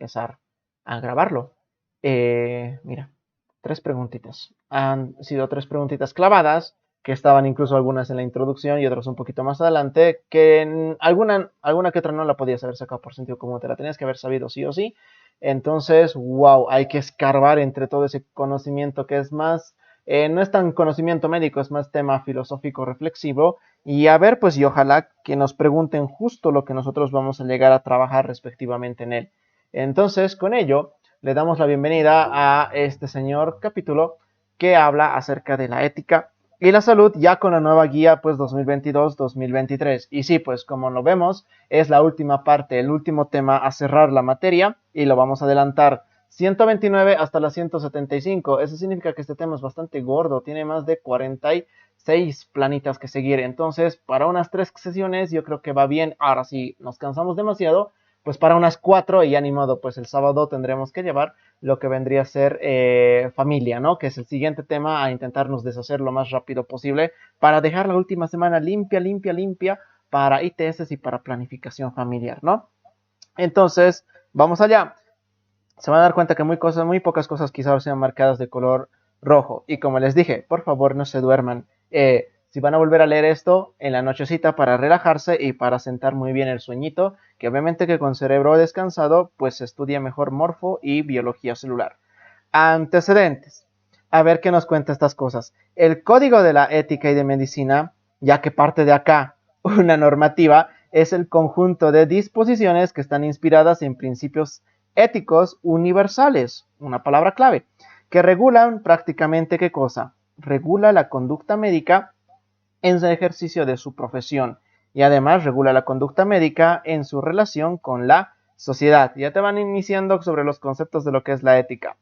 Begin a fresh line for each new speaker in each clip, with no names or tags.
empezar a grabarlo. Mira, 3 preguntitas. Han sido 3 preguntitas clavadas, que estaban incluso algunas en la introducción y otras un poquito más adelante, que alguna que otra no la podías haber sacado por sentido común, te la tenías que haber sabido sí o sí. Entonces, wow, hay que escarbar entre todo ese conocimiento que es más, no es tan conocimiento médico, es más tema filosófico reflexivo. Y a ver, pues, y ojalá que nos pregunten justo lo que nosotros vamos a llegar a trabajar respectivamente en él. Entonces, con ello, le damos la bienvenida a este señor capítulo que habla acerca de la ética y la salud ya con la nueva guía pues 2022-2023. Y sí, pues como lo vemos, es la última parte, el último tema a cerrar la materia y lo vamos a adelantar 129 hasta la 175. Eso significa que este tema es bastante gordo, tiene más de 46 planitas que seguir. Entonces, para unas 3 sesiones yo creo que va bien. Ahora, si nos cansamos demasiado, pues para unas 4 y ya ni modo, pues el sábado tendremos que llevar lo que vendría a ser familia, ¿no? Que es el siguiente tema a intentarnos deshacer lo más rápido posible para dejar la última semana limpia, limpia, limpia para ITS y para planificación familiar, ¿no? Entonces, vamos allá. Se van a dar cuenta que muy pocas cosas quizás sean marcadas de color rojo. Y como les dije, por favor no se duerman. Si van a volver a leer esto en la nochecita para relajarse y para sentar muy bien el sueñito, que obviamente que con cerebro descansado pues se estudia mejor morfo y biología celular. Antecedentes. A ver qué nos cuenta estas cosas. El Código de la Ética y de Medicina, ya que parte de acá una normativa, es el conjunto de disposiciones que están inspiradas en principios éticos universales, una palabra clave, que regulan prácticamente qué cosa. Regula la conducta médica en el ejercicio de su profesión y además regula la conducta médica en su relación con la sociedad. Ya te van iniciando sobre los conceptos de lo que es la ética.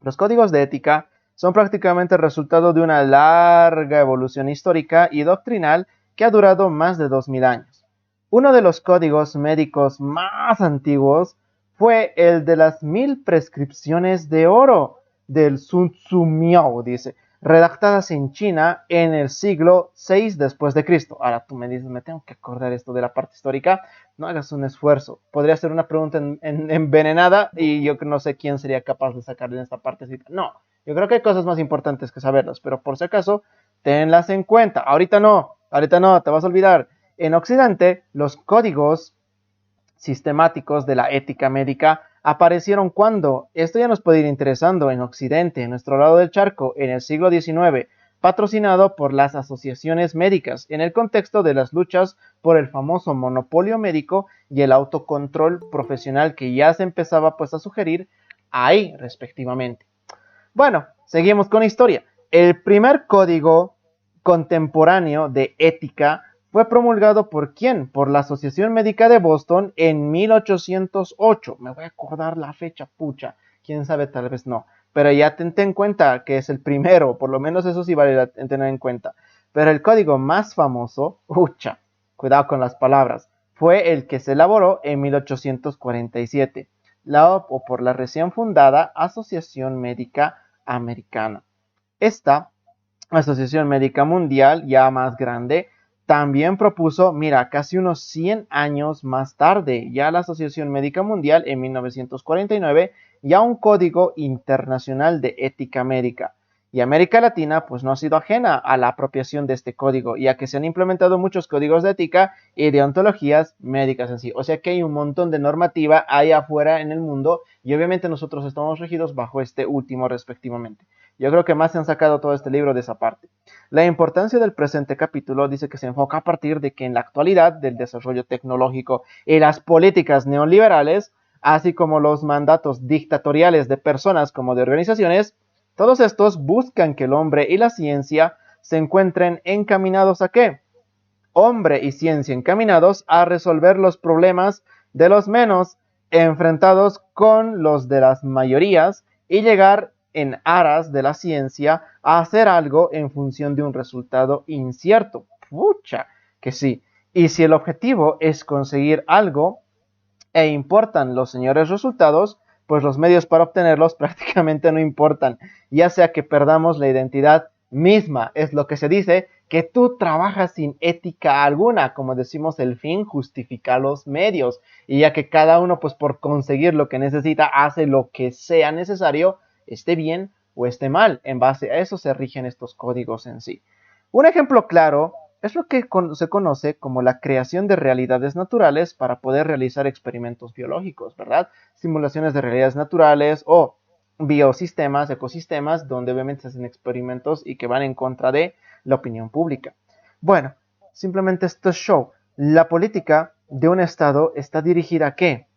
Los códigos de ética son prácticamente el resultado de una larga evolución histórica y doctrinal que ha durado más de 2000 años. Uno de los códigos médicos más antiguos fue el de las 1000 prescripciones de oro del Sun Tzu Miao, dice, redactadas en China en el siglo VI después de Cristo. Ahora tú me dices, me tengo que acordar esto de la parte histórica. No hagas un esfuerzo. Podría ser una pregunta envenenada y yo no sé quién sería capaz de sacarle en esta partecita. No, yo creo que hay cosas más importantes que saberlas, pero por si acaso, tenlas en cuenta. Ahorita no, te vas a olvidar. En Occidente, los códigos sistemáticos de la ética médica aparecieron cuando, esto ya nos puede ir interesando, en Occidente, en nuestro lado del charco, en el siglo XIX, patrocinado por las asociaciones médicas, en el contexto de las luchas por el famoso monopolio médico y el autocontrol profesional que ya se empezaba pues a sugerir ahí respectivamente. Bueno, seguimos con la historia. El primer código contemporáneo de ética fue promulgado por ¿quién? Por la Asociación Médica de Boston en 1808. Me voy a acordar la fecha, pucha. Quién sabe, tal vez no. Pero ya ten en cuenta que es el primero, por lo menos eso sí vale tener en cuenta. Pero el código más famoso, pucha, cuidado con las palabras, fue el que se elaboró en 1847, o por la recién fundada Asociación Médica Americana. Esta Asociación Médica Mundial, ya más grande, también propuso, mira, casi unos 100 años más tarde, ya la Asociación Médica Mundial en 1949, ya un código internacional de ética médica. Y América Latina pues no ha sido ajena a la apropiación de este código, ya que se han implementado muchos códigos de ética y de ontologías médicas en sí. O sea que hay un montón de normativa ahí afuera en el mundo y obviamente nosotros estamos regidos bajo este último respectivamente. Yo creo que más se han sacado todo este libro de esa parte. La importancia del presente capítulo dice que se enfoca a partir de que en la actualidad del desarrollo tecnológico y las políticas neoliberales, así como los mandatos dictatoriales de personas como de organizaciones, todos estos buscan que el hombre y la ciencia se encuentren encaminados ¿a qué? Hombre y ciencia encaminados a resolver los problemas de los menos enfrentados con los de las mayorías y llegar en aras de la ciencia a hacer algo en función de un resultado incierto. Pucha, que sí. Y si el objetivo es conseguir algo e importan los señores resultados, pues los medios para obtenerlos prácticamente no importan, ya sea que perdamos la identidad misma, es lo que se dice, que tú trabajas sin ética alguna, como decimos, el fin justifica los medios, y ya que cada uno, pues por conseguir lo que necesita, hace lo que sea necesario, esté bien o esté mal. En base a eso se rigen estos códigos en sí. Un ejemplo claro es lo que se conoce como la creación de realidades naturales para poder realizar experimentos biológicos, ¿verdad? Simulaciones de realidades naturales o biosistemas, ecosistemas, donde obviamente se hacen experimentos y que van en contra de la opinión pública. Bueno, simplemente esto es show. La política de un Estado está dirigida a ¿qué?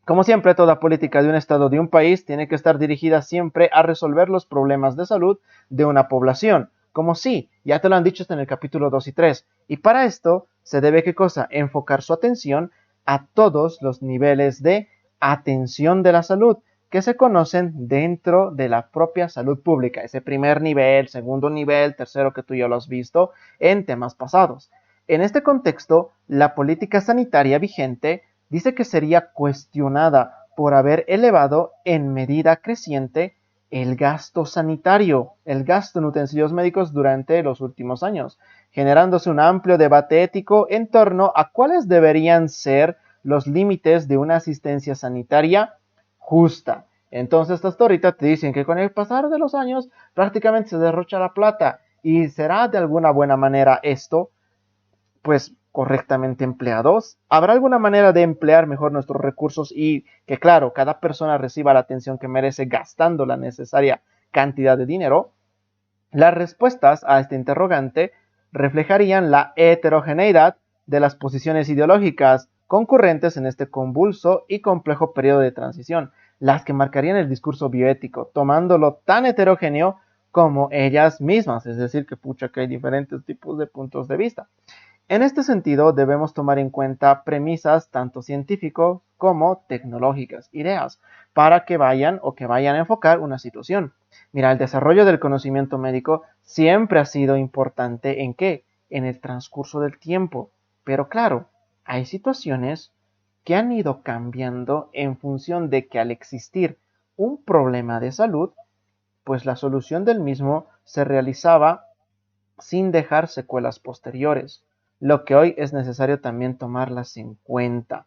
Como siempre, toda política de un Estado, de un país, tiene que estar dirigida siempre a resolver los problemas de salud de una población. Como sí, ya te lo han dicho en el capítulo 2 y 3. Y para esto se debe, ¿qué cosa? Enfocar su atención a todos los niveles de atención de la salud que se conocen dentro de la propia salud pública. Ese primer nivel, segundo nivel, tercero que tú ya lo has visto en temas pasados. En este contexto, la política sanitaria vigente dice que sería cuestionada por haber elevado en medida creciente el gasto sanitario, el gasto en utensilios médicos durante los últimos años, generándose un amplio debate ético en torno a cuáles deberían ser los límites de una asistencia sanitaria justa. Entonces, hasta ahorita te dicen que con el pasar de los años prácticamente se derrocha la plata y será de alguna buena manera esto, pues correctamente empleados. ¿Habrá alguna manera de emplear mejor nuestros recursos y que, claro, cada persona reciba la atención que merece gastando la necesaria cantidad de dinero? Las respuestas a este interrogante reflejarían la heterogeneidad de las posiciones ideológicas concurrentes en este convulso y complejo periodo de transición, las que marcarían el discurso bioético, tomándolo tan heterogéneo como ellas mismas, es decir, que pucha que hay diferentes tipos de puntos de vista. En este sentido, debemos tomar en cuenta premisas tanto científicas como tecnológicas, ideas, para que vayan a enfocar una situación. Mira, el desarrollo del conocimiento médico siempre ha sido importante ¿en qué? En el transcurso del tiempo. Pero claro, hay situaciones que han ido cambiando en función de que al existir un problema de salud, pues la solución del mismo se realizaba sin dejar secuelas posteriores, lo que hoy es necesario también tomarlas en cuenta.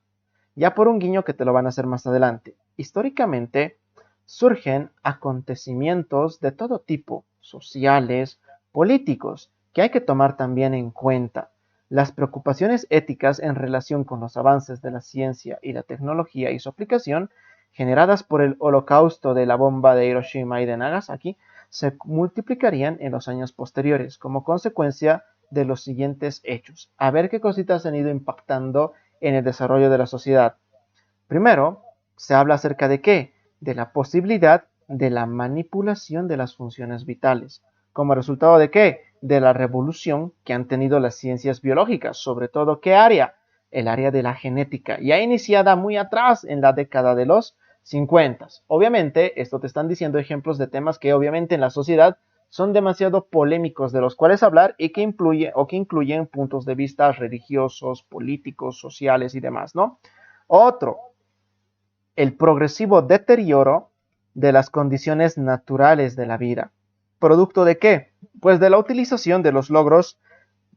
Ya por un guiño que te lo van a hacer más adelante. Históricamente surgen acontecimientos de todo tipo, sociales, políticos, que hay que tomar también en cuenta. Las preocupaciones éticas en relación con los avances de la ciencia y la tecnología y su aplicación, generadas por el holocausto de la bomba de Hiroshima y de Nagasaki, se multiplicarían en los años posteriores como consecuencia de los siguientes hechos. A ver qué cositas han ido impactando en el desarrollo de la sociedad. Primero, se habla acerca de qué? De la posibilidad de la manipulación de las funciones vitales. ¿Como resultado de qué? De la revolución que han tenido las ciencias biológicas, sobre todo ¿qué área? El área de la genética, ya iniciada muy atrás en la década de los 50. Obviamente, esto te están diciendo ejemplos de temas que obviamente en la sociedad son demasiado polémicos de los cuales hablar y que incluyen puntos de vista religiosos, políticos, sociales y demás, ¿no? Otro, el progresivo deterioro de las condiciones naturales de la vida. ¿Producto de qué? Pues de la utilización de los logros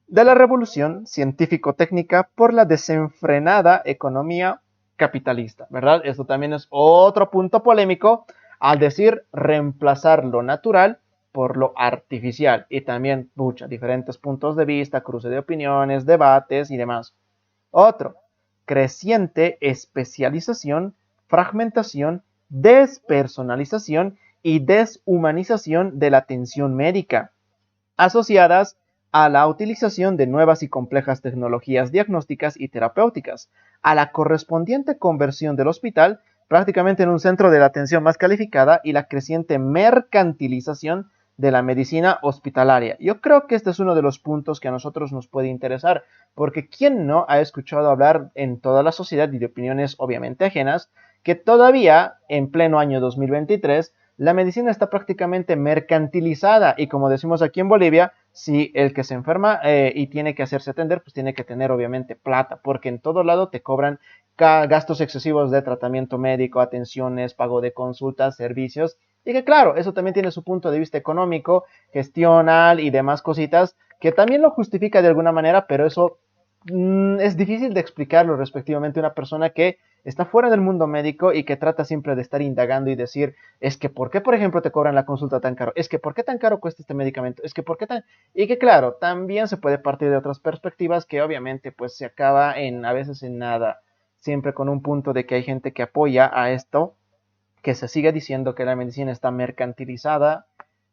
de la revolución científico-técnica por la desenfrenada economía capitalista, ¿verdad? Esto también es otro punto polémico al decir reemplazar lo natural por lo artificial y también muchos diferentes puntos de vista, cruce de opiniones, debates y demás. Otro, creciente especialización, fragmentación, despersonalización y deshumanización de la atención médica, asociadas a la utilización de nuevas y complejas tecnologías diagnósticas y terapéuticas, a la correspondiente conversión del hospital prácticamente en un centro de la atención más calificada y la creciente mercantilización de la medicina hospitalaria. Yo creo que este es uno de los puntos que a nosotros nos puede interesar, porque ¿quién no ha escuchado hablar en toda la sociedad y de opiniones obviamente ajenas que todavía en pleno año 2023 la medicina está prácticamente mercantilizada y como decimos aquí en Bolivia, si el que se enferma y tiene que hacerse atender, pues tiene que tener obviamente plata, porque en todo lado te cobran gastos excesivos de tratamiento médico, atenciones, pago de consultas, servicios, y que claro, eso también tiene su punto de vista económico, gestional y demás cositas que también lo justifica de alguna manera, pero eso es difícil de explicarlo respectivamente a una persona que está fuera del mundo médico y que trata siempre de estar indagando y decir, es que ¿por qué, por ejemplo, te cobran la consulta tan caro? Es que ¿por qué tan caro cuesta este medicamento? Es que ¿por qué tan...? Y que claro, también se puede partir de otras perspectivas que obviamente pues se acaba a veces en nada, siempre con un punto de que hay gente que apoya a esto, que se sigue diciendo que la medicina está mercantilizada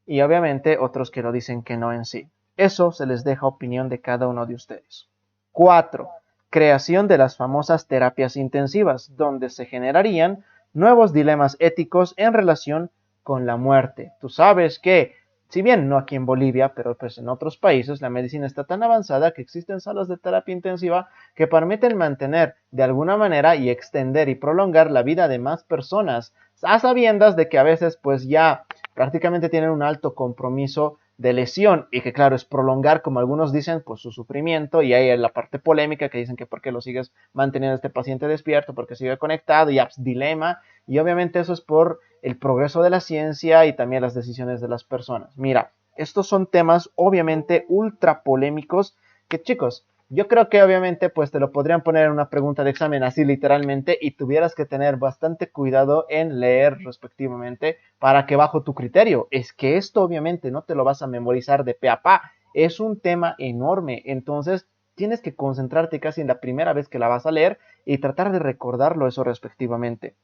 y obviamente otros que lo dicen que no en sí. Eso se les deja opinión de cada uno de ustedes. 4. Creación de las famosas terapias intensivas, donde se generarían nuevos dilemas éticos en relación con la muerte. Tú sabes que, si bien no aquí en Bolivia, pero pues en otros países, la medicina está tan avanzada que existen salas de terapia intensiva que permiten mantener de alguna manera y extender y prolongar la vida de más personas, a sabiendas de que a veces pues ya prácticamente tienen un alto compromiso de lesión y que claro es prolongar, como algunos dicen, pues su sufrimiento, y hay la parte polémica que dicen que por qué lo sigues manteniendo a este paciente despierto, porque sigue conectado, y dilema, y obviamente eso es por el progreso de la ciencia y también las decisiones de las personas. Mira, estos son temas obviamente ultra polémicos que, chicos, yo creo que obviamente pues te lo podrían poner en una pregunta de examen así literalmente y tuvieras que tener bastante cuidado en leer respectivamente para que bajo tu criterio. Es que esto obviamente no te lo vas a memorizar de pe a pa. Es un tema enorme. Entonces tienes que concentrarte casi en la primera vez que la vas a leer y tratar de recordarlo eso respectivamente.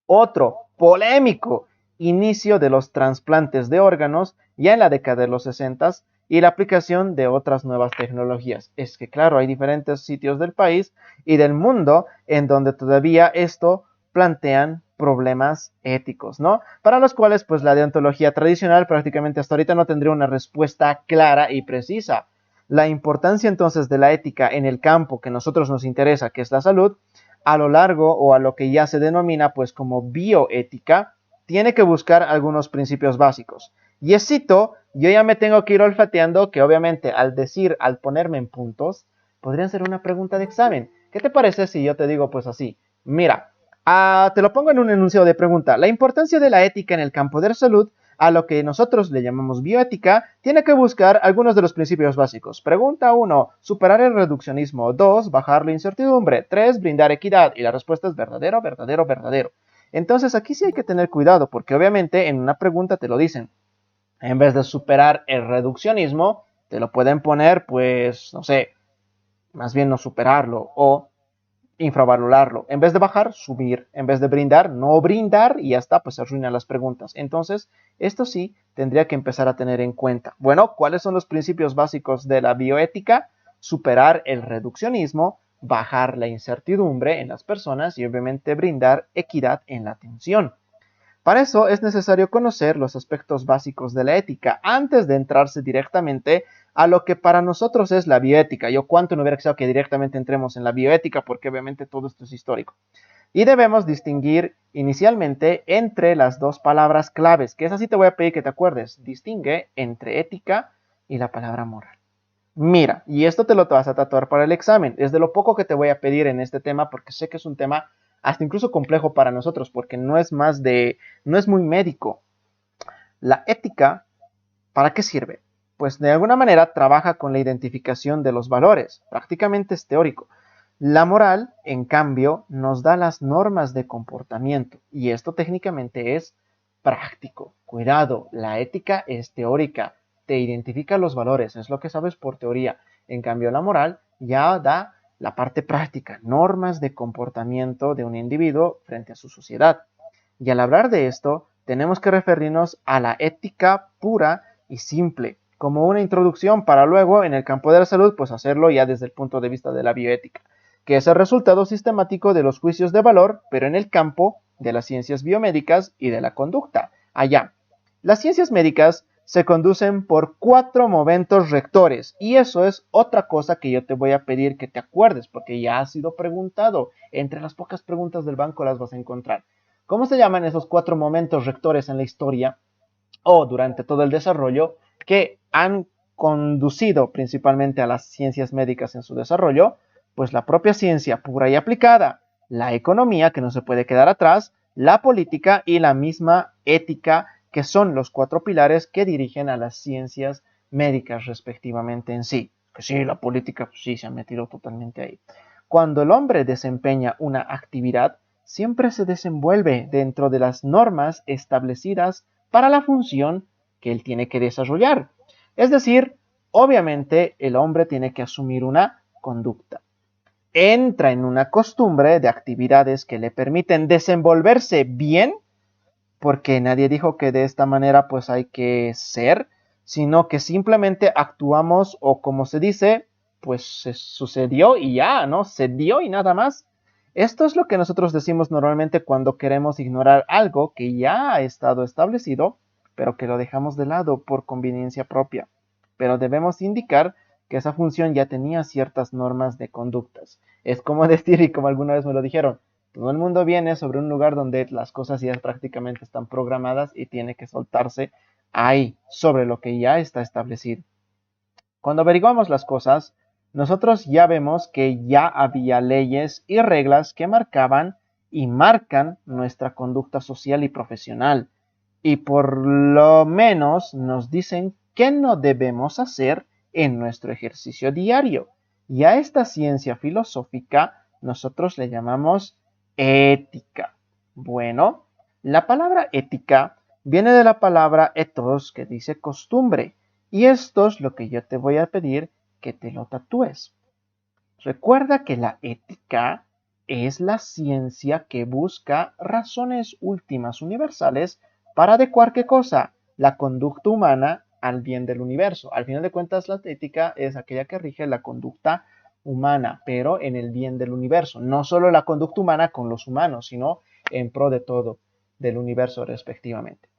Otro polémico inicio de los trasplantes de órganos ya en la década de los 60 y la aplicación de otras nuevas tecnologías. Es que claro, hay diferentes sitios del país y del mundo en donde todavía esto plantean problemas éticos, ¿no? Para los cuales pues la deontología tradicional prácticamente hasta ahorita no tendría una respuesta clara y precisa. La importancia entonces de la ética en el campo que a nosotros nos interesa, que es la salud, a lo largo o a lo que ya se denomina pues como bioética, tiene que buscar algunos principios básicos. Y cito, yo ya me tengo que ir olfateando que obviamente al ponerme en puntos, podrían ser una pregunta de examen. ¿Qué te parece si yo te digo pues así? Mira, te lo pongo en un enunciado de pregunta. La importancia de la ética en el campo de la salud, a lo que nosotros le llamamos bioética, tiene que buscar algunos de los principios básicos. Pregunta 1, superar el reduccionismo. 2, bajar la incertidumbre. 3, brindar equidad. Y la respuesta es verdadero, verdadero, verdadero. Entonces aquí sí hay que tener cuidado porque obviamente en una pregunta te lo dicen. En vez de superar el reduccionismo, te lo pueden poner pues, no sé, más bien no superarlo o infravalorarlo. En vez de bajar, subir. En vez de brindar, no brindar y ya está, pues se arruinan las preguntas. Entonces, esto sí tendría que empezar a tener en cuenta. Bueno, ¿cuáles son los principios básicos de la bioética? Superar el reduccionismo, bajar la incertidumbre en las personas y obviamente brindar equidad en la atención. Para eso es necesario conocer los aspectos básicos de la ética antes de entrarse directamente a lo que para nosotros es la bioética. Yo cuánto no hubiera deseado que directamente entremos en la bioética porque obviamente todo esto es histórico. Y debemos distinguir inicialmente entre las dos palabras claves, que es así te voy a pedir que te acuerdes. Distingue entre ética y la palabra moral. Mira, y esto te lo vas a tatuar para el examen. Es de lo poco que te voy a pedir en este tema porque sé que es un tema hasta incluso complejo para nosotros porque no es muy médico. La ética, ¿para qué sirve? Pues de alguna manera trabaja con la identificación de los valores, prácticamente es teórico. La moral, en cambio, nos da las normas de comportamiento y esto técnicamente es práctico. Cuidado, la ética es teórica, te identifica los valores, es lo que sabes por teoría. En cambio, la moral ya da la parte práctica, normas de comportamiento de un individuo frente a su sociedad. Y al hablar de esto, tenemos que referirnos a la ética pura y simple, como una introducción para luego en el campo de la salud, pues hacerlo ya desde el punto de vista de la bioética, que es el resultado sistemático de los juicios de valor, pero en el campo de las ciencias biomédicas y de la conducta. Allá, las ciencias médicas se conducen por 4 momentos rectores y eso es otra cosa que yo te voy a pedir que te acuerdes porque ya ha sido preguntado. Entre las pocas preguntas del banco las vas a encontrar. ¿Cómo se llaman esos 4 momentos rectores en la historia o durante todo el desarrollo que han conducido principalmente a las ciencias médicas en su desarrollo? Pues la propia ciencia pura y aplicada, la economía que no se puede quedar atrás, la política y la misma ética, que son los 4 pilares que dirigen a las ciencias médicas respectivamente en sí. Que sí, la política pues, sí se ha metido totalmente ahí. Cuando el hombre desempeña una actividad, siempre se desenvuelve dentro de las normas establecidas para la función que él tiene que desarrollar. Es decir, obviamente el hombre tiene que asumir una conducta. Entra en una costumbre de actividades que le permiten desenvolverse bien, porque nadie dijo que de esta manera pues hay que ser, sino que simplemente actuamos o como se dice, pues se sucedió y ya, ¿no? Se dio y nada más. Esto es lo que nosotros decimos normalmente cuando queremos ignorar algo que ya ha estado establecido, pero que lo dejamos de lado por conveniencia propia. Pero debemos indicar que esa función ya tenía ciertas normas de conductas. Es como decir, y como alguna vez me lo dijeron, todo el mundo viene sobre un lugar donde las cosas ya prácticamente están programadas y tiene que soltarse ahí, sobre lo que ya está establecido. Cuando averiguamos las cosas, nosotros ya vemos que ya había leyes y reglas que marcaban y marcan nuestra conducta social y profesional. Y por lo menos nos dicen qué no debemos hacer en nuestro ejercicio diario. Y a esta ciencia filosófica nosotros le llamamos ética. Bueno, la palabra ética viene de la palabra ethos, que dice costumbre. Y esto es lo que yo te voy a pedir que te lo tatúes. Recuerda que la ética es la ciencia que busca razones últimas universales para adecuar qué cosa? La conducta humana al bien del universo. Al final de cuentas, la ética es aquella que rige la conducta humana, pero en el bien del universo. No solo la conducta humana con los humanos, sino en pro de todo, del universo respectivamente.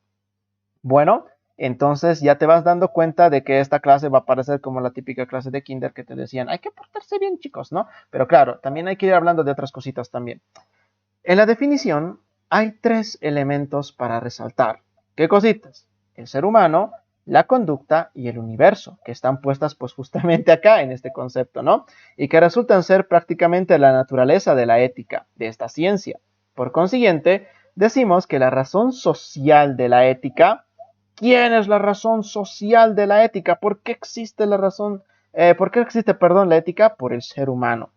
Bueno, entonces ya te vas dando cuenta de que esta clase va a parecer como la típica clase de kinder que te decían, hay que portarse bien, chicos, ¿no? Pero claro, también hay que ir hablando de otras cositas también. En la definición hay 3 elementos para resaltar. ¿Qué cositas? El ser humano, la conducta y el universo, que están puestas pues justamente acá en este concepto, ¿no? Y que resultan ser prácticamente la naturaleza de la ética, de esta ciencia. Por consiguiente, decimos que la razón social de la ética. ¿Quién es la razón social de la ética? ¿Por qué existe la razón? ¿Por qué existe, perdón, la ética? Por el ser humano.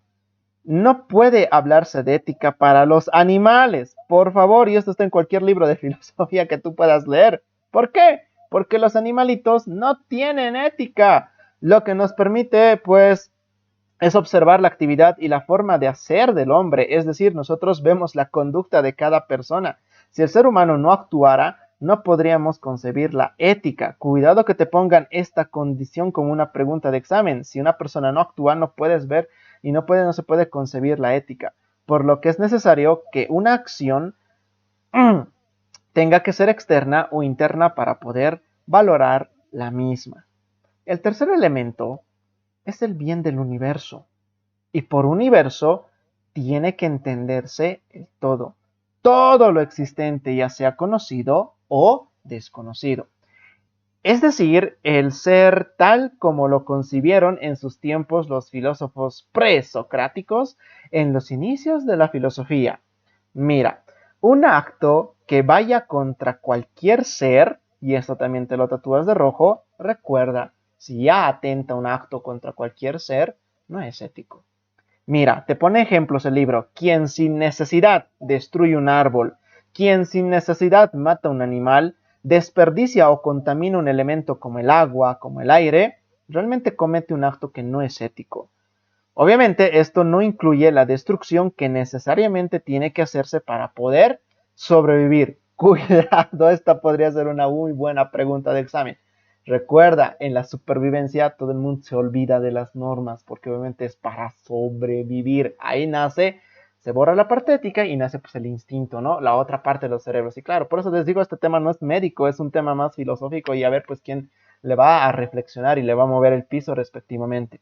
No puede hablarse de ética para los animales, por favor, y esto está en cualquier libro de filosofía que tú puedas leer. ¿Por qué? Porque los animalitos no tienen ética. Lo que nos permite, pues, es observar la actividad y la forma de hacer del hombre, es decir, nosotros vemos la conducta de cada persona. Si el ser humano no actuara, no podríamos concebir la ética. Cuidado que te pongan esta condición como una pregunta de examen. Si una persona no actúa, no puedes ver y no se puede concebir la ética. Por lo que es necesario que una acción tenga que ser externa o interna para poder valorar la misma. El tercer elemento es el bien del universo. Y por universo tiene que entenderse el todo. Todo lo existente, ya sea conocido o desconocido. Es decir, el ser tal como lo concibieron en sus tiempos los filósofos presocráticos en los inicios de la filosofía. Mira, un acto que vaya contra cualquier ser, y esto también te lo tatúas de rojo, recuerda, si ya atenta un acto contra cualquier ser, no es ético. Mira, te pone ejemplos el libro. Quien sin necesidad destruye un árbol, quien sin necesidad mata un animal, desperdicia o contamina un elemento como el agua, como el aire, realmente comete un acto que no es ético. Obviamente esto no incluye la destrucción que necesariamente tiene que hacerse para poder sobrevivir. Cuidado, esta podría ser una muy buena pregunta de examen. Recuerda, en la supervivencia todo el mundo se olvida de las normas porque obviamente es para sobrevivir. Ahí nace, se borra la parte ética y nace pues el instinto, ¿no? La otra parte de los cerebros. Y claro, por eso les digo, este tema no es médico, es un tema más filosófico y a ver pues quién le va a reflexionar y le va a mover el piso respectivamente.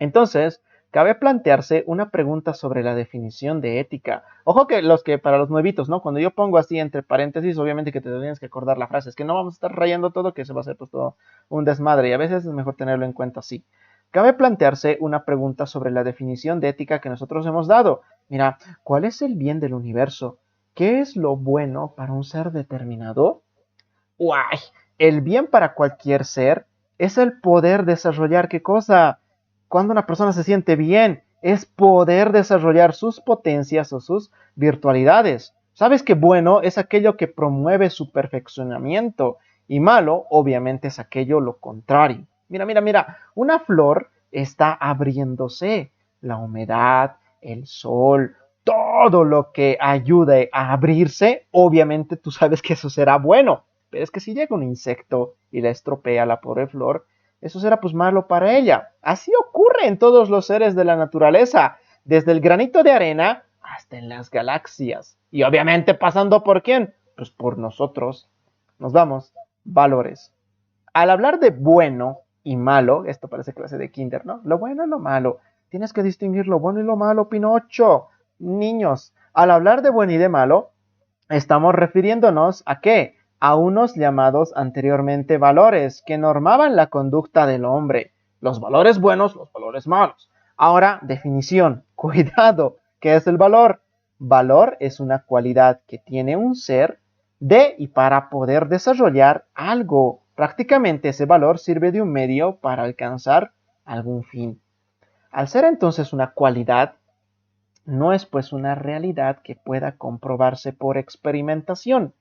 Entonces, cabe plantearse una pregunta sobre la definición de ética. Ojo que para los nuevitos, ¿no? Cuando yo pongo así entre paréntesis, obviamente que te tienes que acordar la frase. Es que no vamos a estar rayando todo, que se va a hacer pues todo un desmadre y a veces es mejor tenerlo en cuenta así. Cabe plantearse una pregunta sobre la definición de ética que nosotros hemos dado. Mira, ¿cuál es el bien del universo? ¿Qué es lo bueno para un ser determinado? ¡Uay! El bien para cualquier ser es el poder desarrollar ¿qué cosa? Cuando una persona se siente bien, es poder desarrollar sus potencias o sus virtualidades. ¿Sabes que bueno es aquello que promueve su perfeccionamiento? Y malo, obviamente, es aquello lo contrario. Mira, mira, mira, una flor está abriéndose. La humedad, el sol, todo lo que ayude a abrirse, obviamente tú sabes que eso será bueno. Pero es que si llega un insecto y la estropea la pobre flor, eso será pues malo para ella. Así ocurre en todos los seres de la naturaleza, desde el granito de arena hasta en las galaxias. Y obviamente pasando por quién? Pues por nosotros. Nos vamos, valores. Al hablar de bueno y malo, esto parece clase de kinder, ¿no? Lo bueno y lo malo. Tienes que distinguir lo bueno y lo malo, Pinocho. Niños, al hablar de bueno y de malo, estamos refiriéndonos a qué? A unos llamados anteriormente valores que normaban la conducta del hombre. Los valores buenos, los valores malos. Ahora, definición. Cuidado, ¿qué es el valor? Valor es una cualidad que tiene un ser de y para poder desarrollar algo. Prácticamente ese valor sirve de un medio para alcanzar algún fin. Al ser entonces una cualidad, no es pues una realidad que pueda comprobarse por experimentación.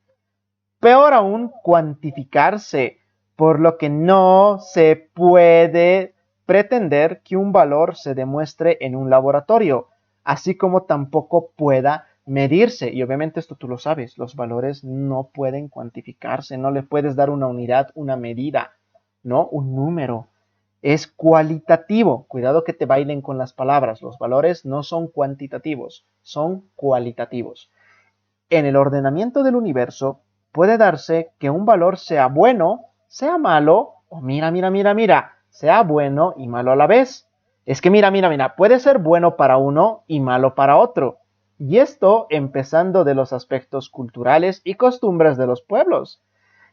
Peor aún, cuantificarse, por lo que no se puede pretender que un valor se demuestre en un laboratorio, así como tampoco pueda medirse. Y obviamente esto tú lo sabes, los valores no pueden cuantificarse, no le puedes dar una unidad, una medida, ¿no? Un número. Es cualitativo. Cuidado que te bailen con las palabras. Los valores no son cuantitativos, son cualitativos. En el ordenamiento del universo puede darse que un valor sea bueno, sea malo, o mira, mira, mira, mira, sea bueno y malo a la vez. Es que mira, mira, mira, puede ser bueno para uno y malo para otro. Y esto empezando de los aspectos culturales y costumbres de los pueblos.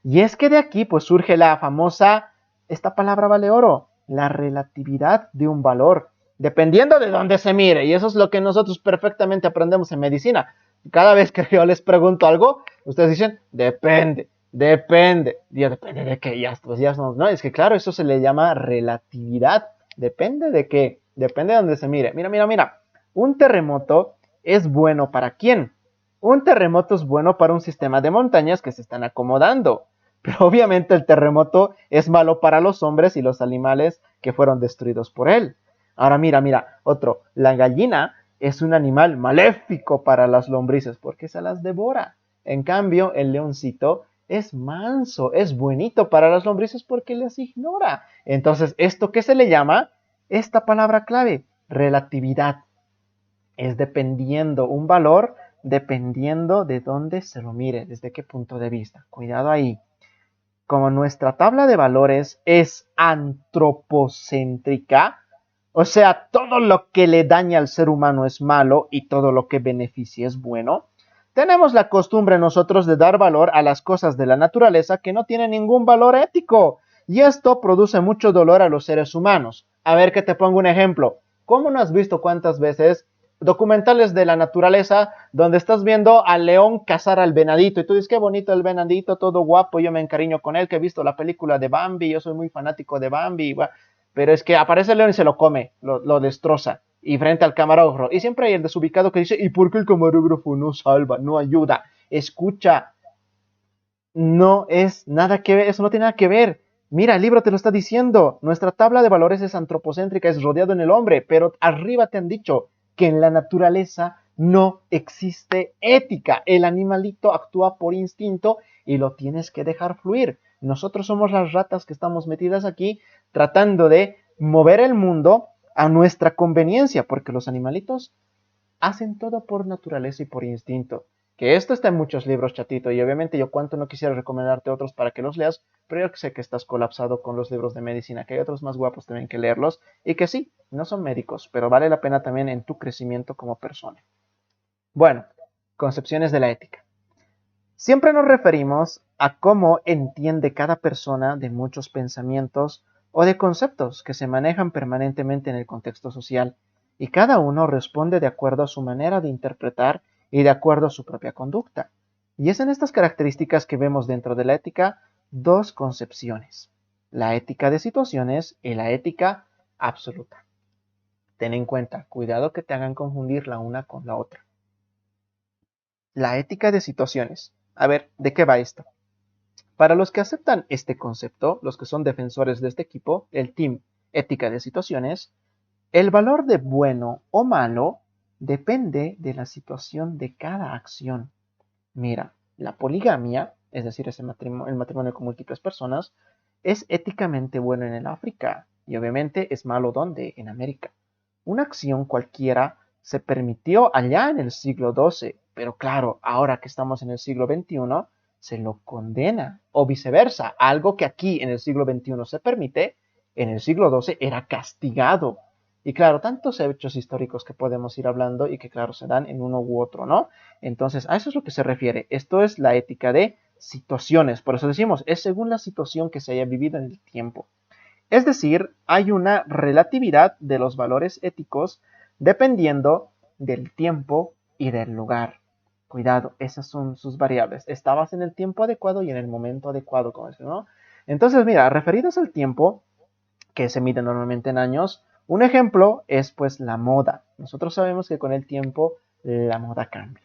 Y es que de aquí pues surge la famosa, esta palabra vale oro, la relatividad de un valor, dependiendo de dónde se mire. Y eso es lo que nosotros perfectamente aprendemos en medicina. Cada vez que yo les pregunto algo, ustedes dicen, depende, depende. Y depende de qué, ya, pues ya no, es que claro, eso se le llama relatividad. Depende de qué, depende de dónde se mire. Mira, mira, mira, un terremoto es bueno para quién. Un terremoto es bueno para un sistema de montañas que se están acomodando. Pero obviamente el terremoto es malo para los hombres y los animales que fueron destruidos por él. Ahora mira, mira, otro. La gallina es un animal maléfico para las lombrices porque se las devora. En cambio, el leoncito es manso, es buenito para las lombrices porque las ignora. Entonces, ¿esto qué se le llama? Esta palabra clave, relatividad. Es dependiendo un valor, dependiendo de dónde se lo mire, desde qué punto de vista. Cuidado ahí. Como nuestra tabla de valores es antropocéntrica, o sea, todo lo que le daña al ser humano es malo y todo lo que beneficia es bueno, tenemos la costumbre nosotros de dar valor a las cosas de la naturaleza que no tienen ningún valor ético. Y esto produce mucho dolor a los seres humanos. A ver que te pongo un ejemplo. ¿Cómo no has visto cuántas veces documentales de la naturaleza donde estás viendo al león cazar al venadito y tú dices qué bonito el venadito, todo guapo, yo me encariño con él, que he visto la película de Bambi, yo soy muy fanático de Bambi, pero es que aparece el león y se lo come, lo destroza y frente al camarógrafo y siempre hay el desubicado que dice ¿y por qué el camarógrafo no salva, no ayuda? Escucha, no es nada que ver, eso no tiene nada que ver. Mira, el libro te lo está diciendo. Nuestra tabla de valores es antropocéntrica, es rodeado en el hombre, pero arriba te han dicho que en la naturaleza no existe ética. El animalito actúa por instinto y lo tienes que dejar fluir. Nosotros somos las ratas que estamos metidas aquí tratando de mover el mundo a nuestra conveniencia, porque los animalitos hacen todo por naturaleza y por instinto. Que esto está en muchos libros, chatito, y obviamente yo cuánto no quisiera recomendarte otros para que los leas, pero yo sé que estás colapsado con los libros de medicina, que hay otros más guapos también que leerlos, y que sí, no son médicos, pero vale la pena también en tu crecimiento como persona. Bueno, concepciones de la ética. Siempre nos referimos a cómo entiende cada persona de muchos pensamientos o de conceptos que se manejan permanentemente en el contexto social, y cada uno responde de acuerdo a su manera de interpretar y de acuerdo a su propia conducta. Y es en estas características que vemos dentro de la ética dos concepciones. la ética de situaciones y la ética absoluta. Ten en cuenta, cuidado que te hagan confundir la una con la otra. La ética de situaciones. A ver, ¿de qué va esto? Para los que aceptan este concepto, los que son defensores de este equipo, el team ética de situaciones, el valor de bueno o malo depende de la situación de cada acción. Mira, la poligamia, es decir, el matrimonio con múltiples personas, es éticamente bueno en el África y obviamente es malo ¿dónde? En América. Una acción cualquiera se permitió allá en el siglo XII, pero claro, ahora que estamos en el siglo XXI, se lo condena. O viceversa, algo que aquí en el siglo XXI se permite, en el siglo XII era castigado. Y claro, tantos hechos históricos que podemos ir hablando y que claro se dan en uno u otro, ¿no? Entonces, a eso es lo que se refiere. Esto es la ética de situaciones. Por eso decimos, es según la situación que se haya vivido en el tiempo. Es decir, hay una relatividad de los valores éticos dependiendo del tiempo y del lugar. Cuidado, esas son sus variables. Estabas en el tiempo adecuado y en el momento adecuado, como eso, ¿no? Entonces, mira, referidos al tiempo, que se mide normalmente en años, un ejemplo es pues la moda. Nosotros sabemos que con el tiempo la moda cambia.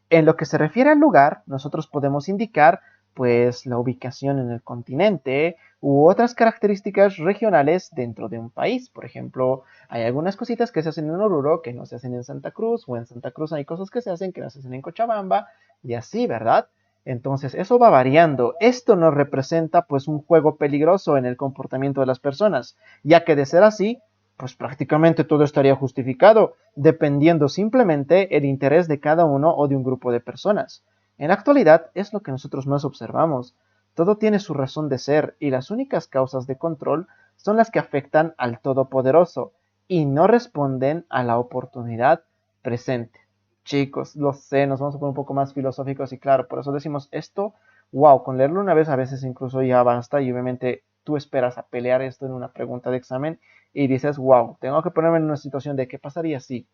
En lo que se refiere al lugar, nosotros podemos indicar pues la ubicación en el continente u otras características regionales dentro de un país. Por ejemplo, hay algunas cositas que se hacen en Oruro que no se hacen en Santa Cruz, o en Santa Cruz hay cosas que se hacen que no se hacen en Cochabamba, y así, ¿verdad? Entonces, eso va variando. Esto nos representa pues un juego peligroso en el comportamiento de las personas, ya que de ser así, pues prácticamente todo estaría justificado, dependiendo simplemente el interés de cada uno o de un grupo de personas. En la actualidad es lo que nosotros más observamos. Todo tiene su razón de ser y las únicas causas de control son las que afectan al Todopoderoso y no responden a la oportunidad presente. Chicos, lo sé, nos vamos a poner un poco más filosóficos y claro, por eso decimos esto, wow, con leerlo una vez a veces incluso ya basta y obviamente tú esperas a pelear esto en una pregunta de examen y dices, wow, tengo que ponerme en una situación de qué pasaría si.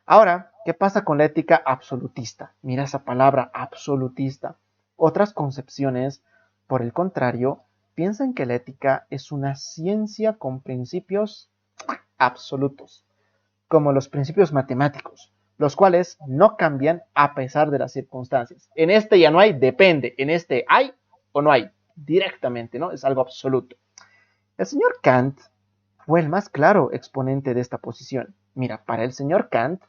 Ahora, ¿qué pasa con la ética absolutista? Mira esa palabra, absolutista. Otras concepciones, por el contrario, piensan que la ética es una ciencia con principios absolutos, como los principios matemáticos, los cuales no cambian a pesar de las circunstancias. En este ya no hay, depende. En este hay o no hay, directamente, ¿no? Es algo absoluto. El señor Kant fue el más claro exponente de esta posición. Mira, para el señor Kant,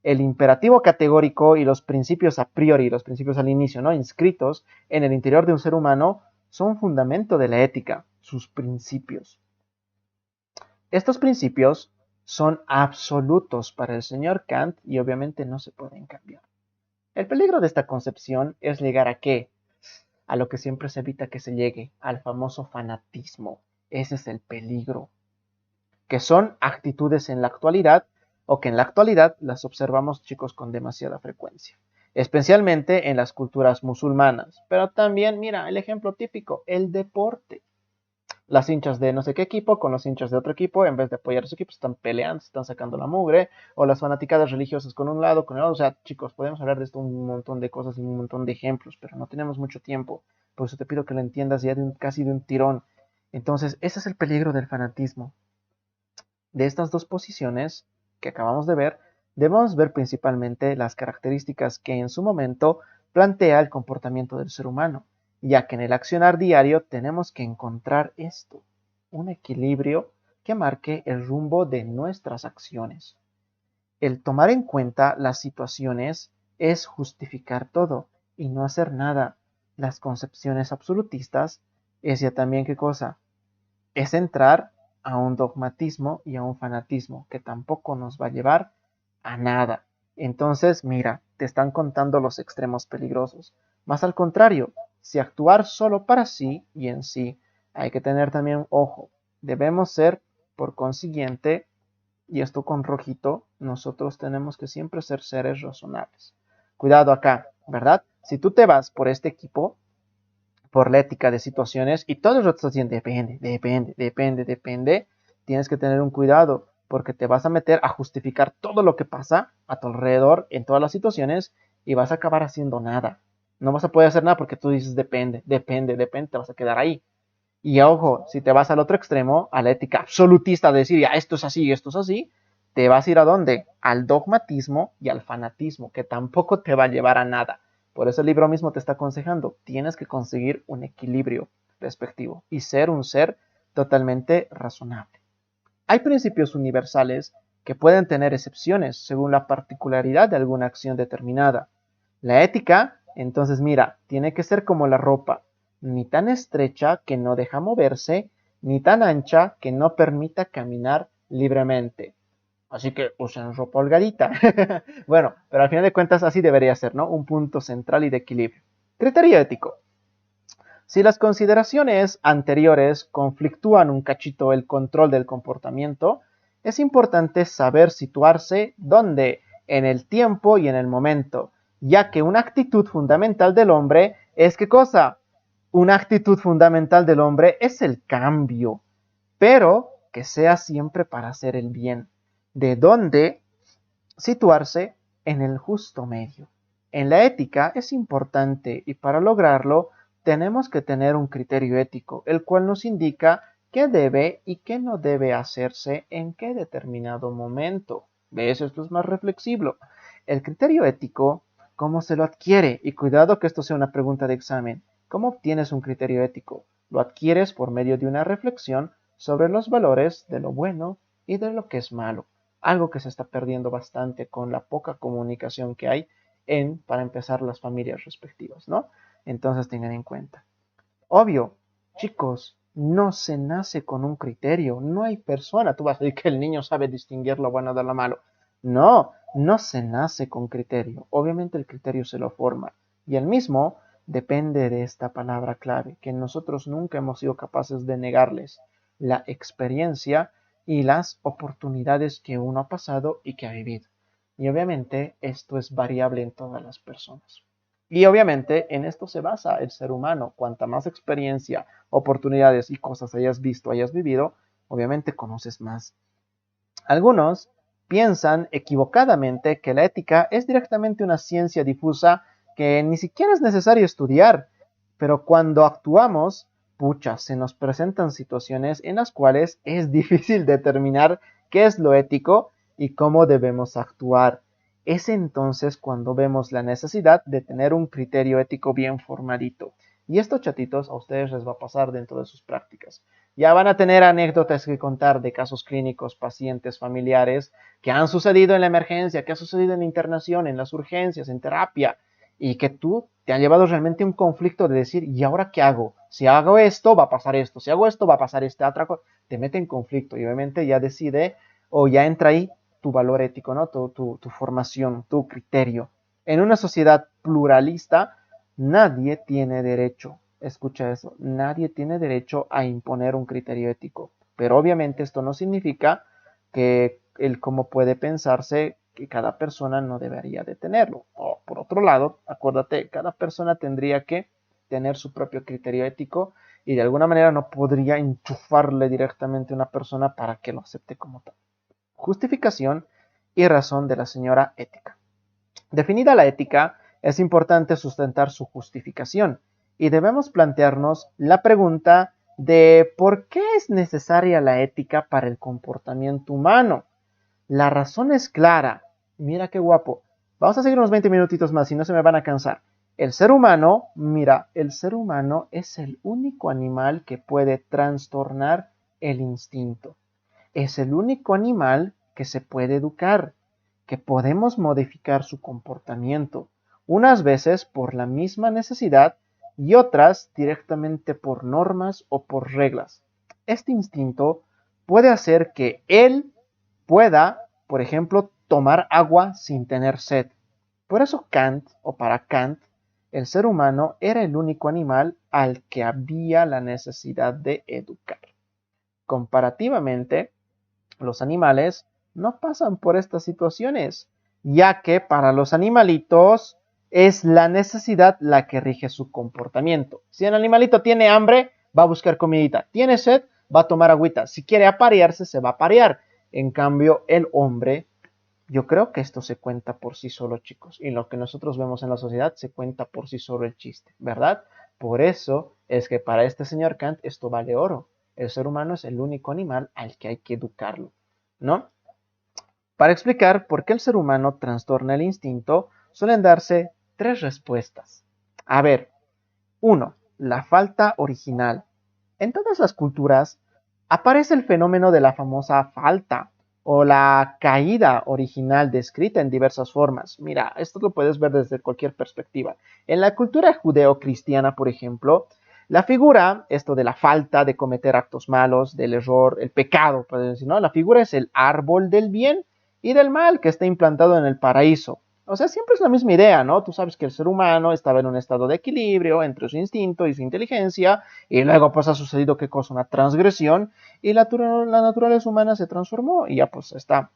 el imperativo categórico y los principios a priori, los principios al inicio, ¿no? Inscritos en el interior de un ser humano, son fundamento de la ética, sus principios. Estos principios son absolutos para el señor Kant y obviamente no se pueden cambiar. El peligro de esta concepción es llegar a qué? A lo que siempre se evita que se llegue, al famoso fanatismo. Ese es el peligro, que son actitudes en la actualidad o que en la actualidad las observamos, chicos, con demasiada frecuencia, especialmente en las culturas musulmanas. Pero también, mira, el ejemplo típico, el deporte. Las hinchas de no sé qué equipo con los hinchas de otro equipo, en vez de apoyar a su equipo, están peleando, están sacando la mugre, o las fanaticadas religiosas con un lado, con el otro. O sea, chicos, podemos hablar de esto un montón de cosas y un montón de ejemplos, pero no tenemos mucho tiempo. Por eso te pido que lo entiendas ya casi de un tirón. Entonces, ese es el peligro del fanatismo. De estas dos posiciones que acabamos de ver, debemos ver principalmente las características que en su momento plantea el comportamiento del ser humano, ya que en el accionar diario tenemos que encontrar esto, un equilibrio que marque el rumbo de nuestras acciones. El tomar en cuenta las situaciones es justificar todo y no hacer nada. Las concepciones absolutistas es ya también qué cosa, es entrar a un dogmatismo y a un fanatismo que tampoco nos va a llevar a nada. Entonces, mira, te están contando los extremos peligrosos. Más al contrario, si actuar solo para sí y en sí, hay que tener también ojo. Debemos ser, por consiguiente, y esto con rojito, nosotros tenemos que siempre ser seres razonables. Cuidado acá, ¿verdad? Si tú te vas por este equipo, por la ética de situaciones y todo el rato estás diciendo depende, tienes que tener un cuidado porque te vas a meter a justificar todo lo que pasa a tu alrededor en todas las situaciones y vas a acabar haciendo nada. No vas a poder hacer nada porque tú dices depende, te vas a quedar ahí. Y ojo, si te vas al otro extremo, a la ética absolutista de decir, ya, esto es así, esto es así, te vas a ir a dónde? Al dogmatismo y al fanatismo, que tampoco te va a llevar a nada. Por eso el libro mismo te está aconsejando, tienes que conseguir un equilibrio respectivo y ser un ser totalmente razonable. Hay principios universales que pueden tener excepciones según la particularidad de alguna acción determinada. La ética, entonces mira, tiene que ser como la ropa, ni tan estrecha que no deja moverse, ni tan ancha que no permita caminar libremente. Así que usen ropa holgadita. Bueno, pero al final de cuentas así debería ser, ¿no? Un punto central y de equilibrio. Criterio ético. Si las consideraciones anteriores conflictúan un cachito el control del comportamiento, es importante saber situarse donde, en el tiempo y en el momento, ya que una actitud fundamental del hombre es ¿qué cosa? Una actitud fundamental del hombre es el cambio, pero que sea siempre para hacer el bien. De dónde situarse en el justo medio. En la ética es importante y para lograrlo tenemos que tener un criterio ético, el cual nos indica qué debe y qué no debe hacerse en qué determinado momento. ¿Ves? Esto es más reflexivo. El criterio ético, ¿cómo se lo adquiere? Y cuidado que esto sea una pregunta de examen. ¿Cómo obtienes un criterio ético? Lo adquieres por medio de una reflexión sobre los valores de lo bueno y de lo que es malo. Algo que se está perdiendo bastante con la poca comunicación que hay para empezar, las familias respectivas, ¿no? Entonces tengan en cuenta. Obvio, chicos, no se nace con un criterio, no hay persona, tú vas a decir que el niño sabe distinguir lo bueno de lo malo. No, no se nace con criterio, obviamente el criterio se lo forma y el mismo depende de esta palabra clave, que nosotros nunca hemos sido capaces de negarles, la experiencia y las oportunidades que uno ha pasado y que ha vivido. Y obviamente esto es variable en todas las personas. Y obviamente en esto se basa el ser humano. Cuanta más experiencia, oportunidades y cosas hayas visto, hayas vivido, obviamente conoces más. Algunos piensan equivocadamente que la ética es directamente una ciencia difusa que ni siquiera es necesario estudiar, pero cuando actuamos, pucha, se nos presentan situaciones en las cuales es difícil determinar qué es lo ético y cómo debemos actuar. Es entonces cuando vemos la necesidad de tener un criterio ético bien formadito. Y estos chatitos a ustedes les va a pasar dentro de sus prácticas. Ya van a tener anécdotas que contar de casos clínicos, pacientes, familiares, que han sucedido en la emergencia, que ha sucedido en la internación, en las urgencias, en terapia, y que tú te han llevado realmente a un conflicto de decir, ¿y ahora qué hago? Si hago esto, va a pasar esto, si hago esto, va a pasar esta otra cosa. Te mete en conflicto y obviamente ya decide o ya entra ahí tu valor ético, ¿no? Tu formación, tu criterio. En una sociedad pluralista, nadie tiene derecho, escucha eso, nadie tiene derecho a imponer un criterio ético. Pero obviamente esto no significa que el cómo puede pensarse que cada persona no debería de tenerlo. O por otro lado, acuérdate, cada persona tendría que tener su propio criterio ético y de alguna manera no podría enchufarle directamente a una persona para que lo acepte como tal. Justificación y razón de la señora ética. Definida la ética, es importante sustentar su justificación y debemos plantearnos la pregunta de por qué es necesaria la ética para el comportamiento humano. La razón es clara. Mira qué guapo. Vamos a seguir unos 20 minutitos más y no se me van a cansar. El ser humano, mira, el ser humano es el único animal que puede trastornar el instinto. Es el único animal que se puede educar, que podemos modificar su comportamiento, unas veces por la misma necesidad y otras directamente por normas o por reglas. Este instinto puede hacer que él pueda, por ejemplo, tomar agua sin tener sed. Por eso Kant, o para Kant, el ser humano era el único animal al que había la necesidad de educar. Comparativamente, los animales no pasan por estas situaciones, ya que para los animalitos es la necesidad la que rige su comportamiento. Si el animalito tiene hambre, va a buscar comidita. Tiene sed, va a tomar agüita. Si quiere aparearse, se va a aparear. En cambio, el hombre, yo creo que esto se cuenta por sí solo, chicos. Y lo que nosotros vemos en la sociedad se cuenta por sí solo el chiste, ¿verdad? Por eso Es que para este señor Kant esto vale oro. El ser humano es el único animal al que hay que educarlo, ¿no? Para explicar por qué el ser humano trastorna el instinto, suelen darse tres respuestas. A ver, 1. La falta original. En todas las culturas aparece el fenómeno de la famosa falta o la caída original descrita en diversas formas. Mira, esto lo puedes ver desde cualquier perspectiva. En la cultura judeo-cristiana, por ejemplo, la figura, esto de la falta de cometer actos malos, del error, el pecado, puedes decir, ¿no? La figura es el árbol del bien y del mal que está implantado en el paraíso. O sea, siempre es la misma idea, ¿no? Tú sabes que el ser humano estaba en un estado de equilibrio entre su instinto y su inteligencia, y luego pues ha sucedido qué cosa, una transgresión, y la naturaleza humana se transformó, y ya pues está.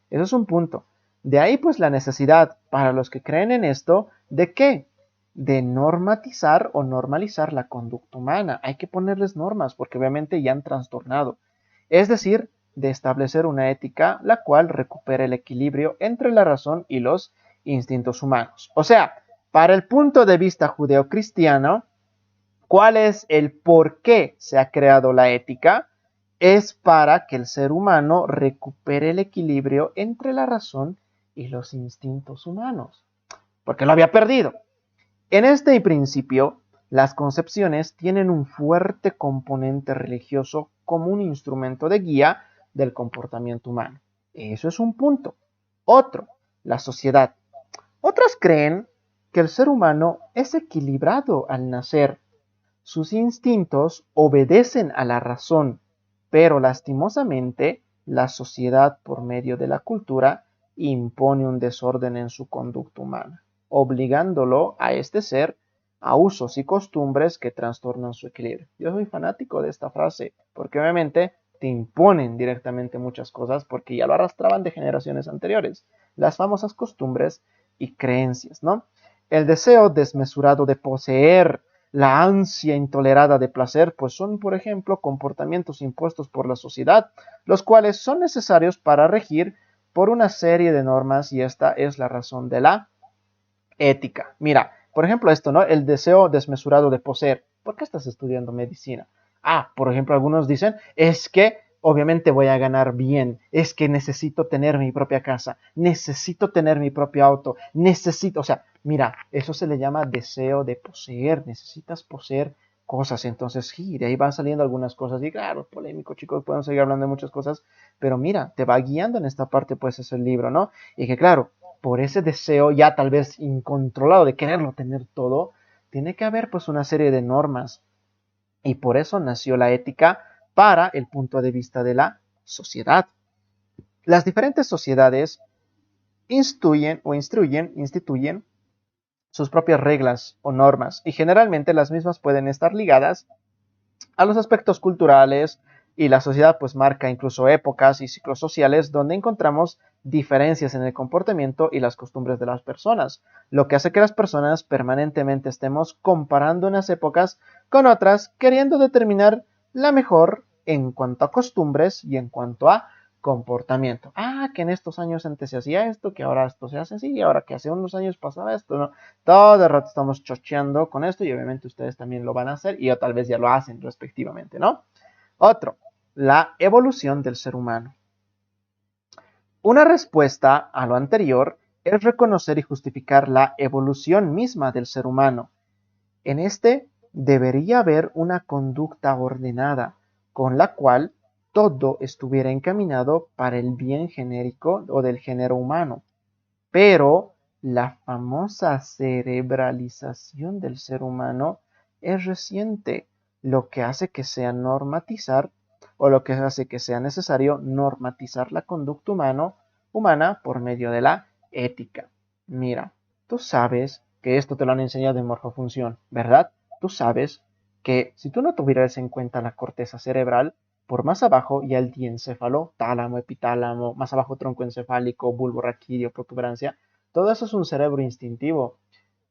Eso es un punto. De ahí pues la necesidad para los que creen en esto, ¿de qué? De normatizar o normalizar la conducta humana. Hay que ponerles normas, porque obviamente ya han trastornado. Es decir, de establecer una ética la cual recupere el equilibrio entre la razón y los instintos humanos. O sea, para el punto de vista judeocristiano, ¿cuál es el por qué se ha creado la ética? Es para que el ser humano recupere el equilibrio entre la razón y los instintos humanos, porque lo había perdido. En este principio, las concepciones tienen un fuerte componente religioso como un instrumento de guía del comportamiento humano. Eso es un punto. Otro, la sociedad. Otros creen que el ser humano es equilibrado al nacer. Sus instintos obedecen a la razón, pero lastimosamente la sociedad, por medio de la cultura, impone un desorden en su conducta humana, obligándolo a este ser a usos y costumbres que trastornan su equilibrio. Yo soy fanático de esta frase, porque obviamente te imponen directamente muchas cosas, porque ya lo arrastraban de generaciones anteriores, las famosas costumbres y creencias, ¿no? El deseo desmesurado de poseer, la ansia intolerada de placer, pues son, por ejemplo, comportamientos impuestos por la sociedad, los cuales son necesarios para regir por una serie de normas, y esta es la razón de la ética. Mira, por ejemplo, esto, ¿no? El deseo desmesurado de poseer. ¿Por qué estás estudiando medicina? Ah, por ejemplo, algunos dicen, es que obviamente voy a ganar bien, es que necesito tener mi propia casa, necesito tener mi propio auto, necesito, o sea, mira, eso se le llama deseo de poseer, necesitas poseer cosas, entonces sí, de ahí van saliendo algunas cosas, y claro, es polémico, chicos, podemos seguir hablando de muchas cosas, pero mira, te va guiando en esta parte, pues es el libro, ¿no? Y que claro, por ese deseo ya tal vez incontrolado de quererlo tener todo, tiene que haber pues una serie de normas, y por eso nació la ética para el punto de vista de la sociedad. Las diferentes sociedades instituyen sus propias reglas o normas, y generalmente las mismas pueden estar ligadas a los aspectos culturales, y la sociedad pues marca incluso épocas y ciclos sociales donde encontramos diferencias en el comportamiento y las costumbres de las personas, lo que hace que las personas permanentemente estemos comparando unas épocas con otras, queriendo determinar la mejor en cuanto a costumbres y en cuanto a comportamiento. Ah, que en estos años antes se hacía esto, que ahora esto se hace así, y ahora que hace unos años pasaba esto, ¿no? Todo el rato estamos chocheando con esto, y obviamente ustedes también lo van a hacer, y tal vez ya lo hacen respectivamente, ¿no? Otro, la evolución del ser humano. Una respuesta a lo anterior es reconocer y justificar la evolución misma del ser humano. En este debería haber una conducta ordenada, con la cual todo estuviera encaminado para el bien genérico o del género humano. Pero la famosa cerebralización del ser humano es reciente, lo que hace que sea normatizar, o lo que hace que sea necesario normatizar la conducta humana por medio de la ética. Mira, tú sabes que esto te lo han enseñado en morfofunción, ¿verdad? Tú sabes que si tú no tuvieras en cuenta la corteza cerebral, por más abajo ya el diencéfalo, tálamo, epitálamo, más abajo tronco encefálico, bulbo raquídeo, protuberancia, todo eso es un cerebro instintivo.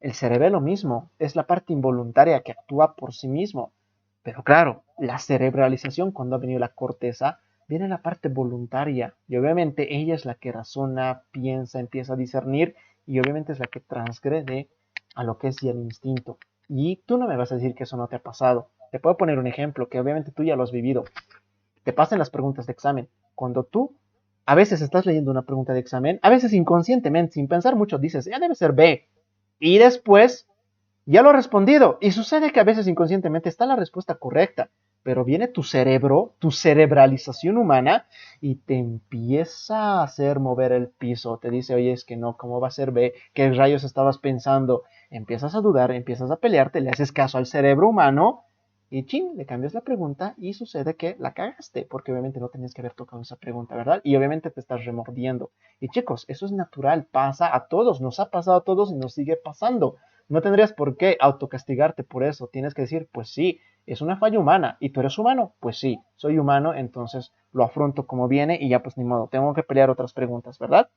El cerebelo mismo es la parte involuntaria que actúa por sí mismo. Pero claro, la cerebralización, cuando ha venido la corteza, viene la parte voluntaria, y obviamente ella es la que razona, piensa, empieza a discernir, y obviamente es la que transgrede a lo que es ya el instinto. Y tú no me vas a decir que eso no te ha pasado. Te puedo poner un ejemplo que obviamente tú ya lo has vivido. Te pasan las preguntas de examen. Cuando tú a veces estás leyendo una pregunta de examen, a veces inconscientemente, sin pensar mucho, dices, ya debe ser B. Y después ya lo has respondido. Y sucede que a veces inconscientemente está la respuesta correcta. Pero viene tu cerebro, tu cerebralización humana, y te empieza a hacer mover el piso. Te dice, oye, es que no, ¿cómo va a ser B? ¿Qué rayos estabas pensando? Empiezas a dudar, empiezas a pelearte, le haces caso al cerebro humano y chin, le cambias la pregunta y sucede que la cagaste, porque obviamente no tenías que haber tocado esa pregunta, ¿verdad? Y obviamente te estás remordiendo. Y chicos, eso es natural, pasa a todos, nos ha pasado a todos y nos sigue pasando. No tendrías por qué autocastigarte por eso. Tienes que decir, pues sí, es una falla humana. ¿Y tú eres humano? Pues sí, soy humano, entonces lo afronto como viene y ya pues ni modo, tengo que pelear otras preguntas, ¿verdad?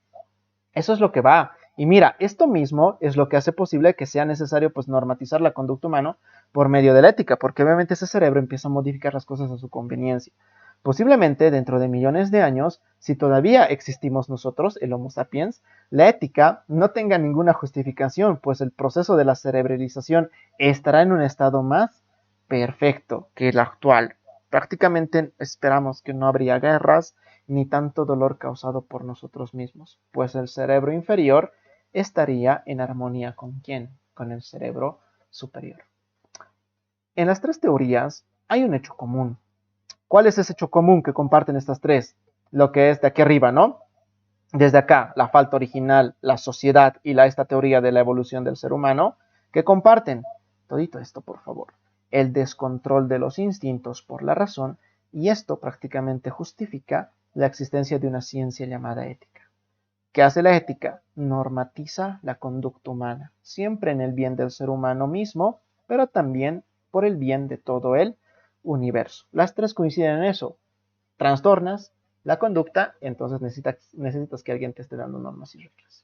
Eso es lo que va. Y mira, esto mismo es lo que hace posible que sea necesario pues normatizar la conducta humana por medio de la ética, porque obviamente ese cerebro empieza a modificar las cosas a su conveniencia. Posiblemente dentro de millones de años, si todavía existimos nosotros, el Homo sapiens, la ética no tenga ninguna justificación, pues el proceso de la cerebralización estará en un estado más perfecto que el actual. Prácticamente esperamos que no habría guerras, ni tanto dolor causado por nosotros mismos, pues el cerebro inferior estaría en armonía con quién, con el cerebro superior. En las tres teorías hay un hecho común. ¿Cuál es ese hecho común que comparten estas tres? Lo que es de aquí arriba, ¿no? Desde acá, la falta original, la sociedad y esta teoría de la evolución del ser humano, que comparten todito esto, por favor. El descontrol de los instintos por la razón, y esto prácticamente justifica la existencia de una ciencia llamada ética. ¿Qué hace la ética? Normatiza la conducta humana, siempre en el bien del ser humano mismo, pero también por el bien de todo el universo. Las tres coinciden en eso. Trastornas la conducta, entonces necesitas que alguien te esté dando normas y reglas.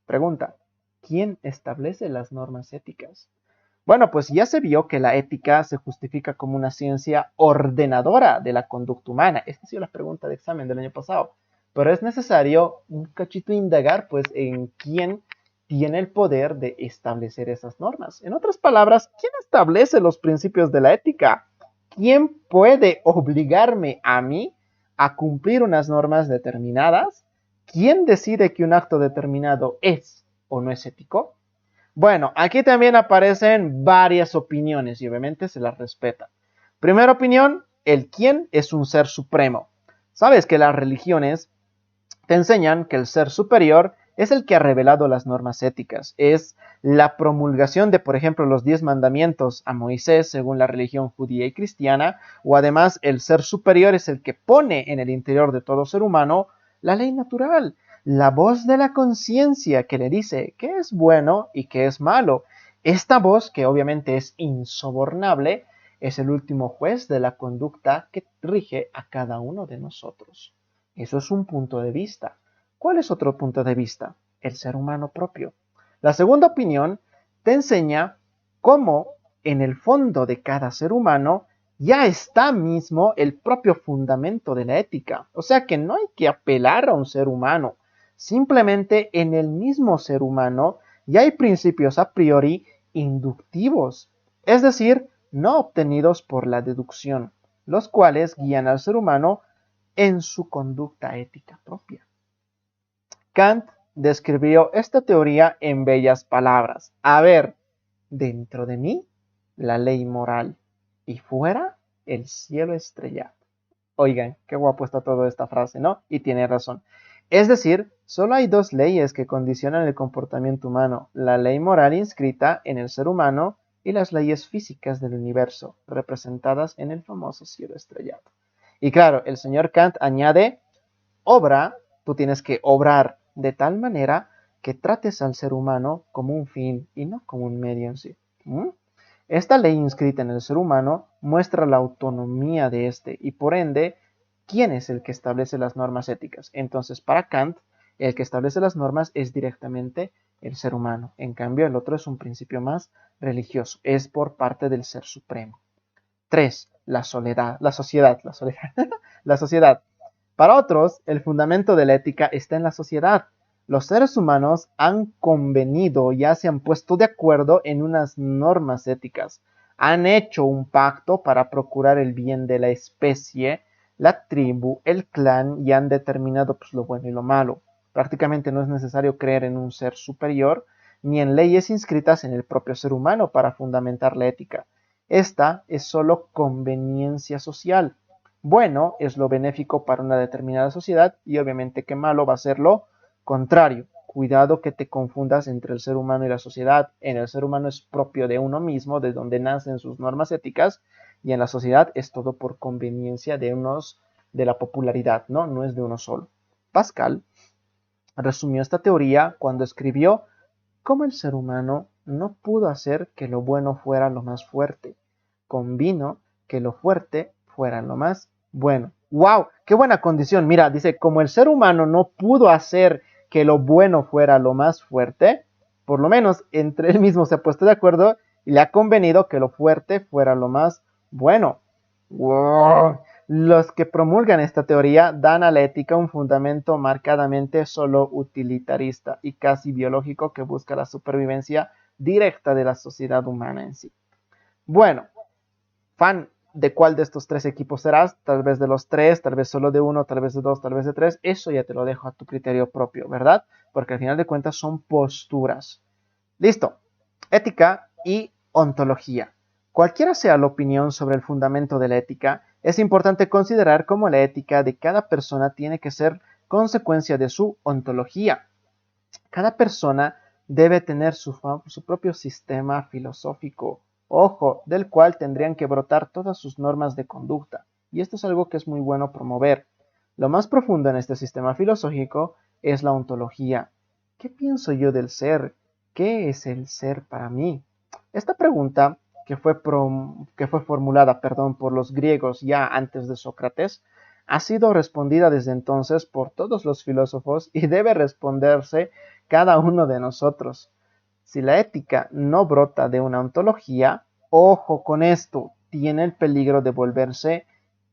Pregunta, ¿quién establece las normas éticas? Bueno, pues ya se vio que la ética se justifica como una ciencia ordenadora de la conducta humana. Esta ha sido la pregunta de examen del año pasado. Pero es necesario un cachito indagar, pues, en quién tiene el poder de establecer esas normas. En otras palabras, ¿quién establece los principios de la ética? ¿Quién puede obligarme a mí a cumplir unas normas determinadas? ¿Quién decide que un acto determinado es o no es ético? Bueno, aquí también aparecen varias opiniones y obviamente se las respeta. Primera opinión, el quién es un ser supremo. Sabes que las religiones te enseñan que el ser superior es el que ha revelado las normas éticas. Es la promulgación de, por ejemplo, los 10 mandamientos a Moisés según la religión judía y cristiana, o además el ser superior es el que pone en el interior de todo ser humano la ley natural, la voz de la conciencia que le dice qué es bueno y qué es malo. Esta voz, que obviamente es insobornable, es el último juez de la conducta que rige a cada uno de nosotros. Eso es un punto de vista. ¿Cuál es otro punto de vista? El ser humano propio. La segunda opinión te enseña cómo en el fondo de cada ser humano ya está mismo el propio fundamento de la ética. O sea que no hay que apelar a un ser humano. Simplemente en el mismo ser humano ya hay principios a priori inductivos, es decir, no obtenidos por la deducción, los cuales guían al ser humano en su conducta ética propia. Kant describió esta teoría en bellas palabras. A ver, dentro de mí, la ley moral y fuera, el cielo estrellado. Oigan, qué guapo está toda esta frase, ¿no? Y tiene razón. Es decir, solo hay dos leyes que condicionan el comportamiento humano, la ley moral inscrita en el ser humano y las leyes físicas del universo, representadas en el famoso cielo estrellado. Y claro, el señor Kant añade, obra, tú tienes que obrar de tal manera que trates al ser humano como un fin y no como un medio en sí. Esta ley inscrita en el ser humano muestra la autonomía de éste y por ende, ¿quién es el que establece las normas éticas? Entonces, para Kant, el que establece las normas es directamente el ser humano. En cambio, el otro es un principio más religioso, es por parte del ser supremo. 3. La sociedad. La sociedad. Para otros, el fundamento de la ética está en la sociedad. Los seres humanos han convenido, ya se han puesto de acuerdo en unas normas éticas. Han hecho un pacto para procurar el bien de la especie, la tribu, el clan y han determinado pues, lo bueno y lo malo. Prácticamente no es necesario creer en un ser superior ni en leyes inscritas en el propio ser humano para fundamentar la ética. Esta es solo conveniencia social. Bueno es lo benéfico para una determinada sociedad y obviamente que malo va a ser lo contrario. Cuidado que te confundas entre el ser humano y la sociedad. En el ser humano es propio de uno mismo, de donde nacen sus normas éticas, y en la sociedad es todo por conveniencia de unos de la popularidad, ¿no? No es de uno solo. Pascal resumió esta teoría cuando escribió cómo el ser humano no pudo hacer que lo bueno fuera lo más fuerte, convino que lo fuerte fuera lo más bueno. ¡Wow! ¡Qué buena condición! Mira, dice, como el ser humano no pudo hacer que lo bueno fuera lo más fuerte, por lo menos entre él mismo se ha puesto de acuerdo y le ha convenido que lo fuerte fuera lo más bueno. ¡Wow! Los que promulgan esta teoría dan a la ética un fundamento marcadamente solo utilitarista y casi biológico que busca la supervivencia directa de la sociedad humana en sí. Bueno, fan de cuál de estos tres equipos serás, tal vez de los tres, tal vez solo de uno, tal vez de dos, tal vez de tres, eso ya te lo dejo a tu criterio propio, ¿verdad? Porque al final de cuentas son posturas. Listo, ética y ontología. Cualquiera sea la opinión sobre el fundamento de la ética, es importante considerar cómo la ética de cada persona tiene que ser consecuencia de su ontología. Cada persona debe tener su propio sistema filosófico, ojo, del cual tendrían que brotar todas sus normas de conducta. Y esto es algo que es muy bueno promover. Lo más profundo en este sistema filosófico es la ontología. ¿Qué pienso yo del ser? ¿Qué es el ser para mí? Esta pregunta, que fue formulada por los griegos ya antes de Sócrates, ha sido respondida desde entonces por todos los filósofos y debe responderse cada uno de nosotros. Si la ética no brota de una ontología, ojo con esto, tiene el peligro de volverse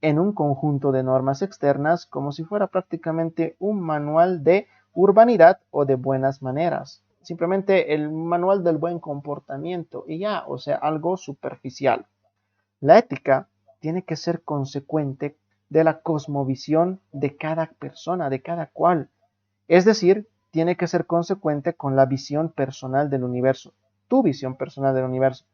en un conjunto de normas externas como si fuera prácticamente un manual de urbanidad o de buenas maneras. Simplemente el manual del buen comportamiento y ya, o sea, algo superficial. La ética tiene que ser consecuente de la cosmovisión de cada persona, de cada cual. Es decir, tiene que ser consecuente con la visión personal del universo, tu visión personal del universo.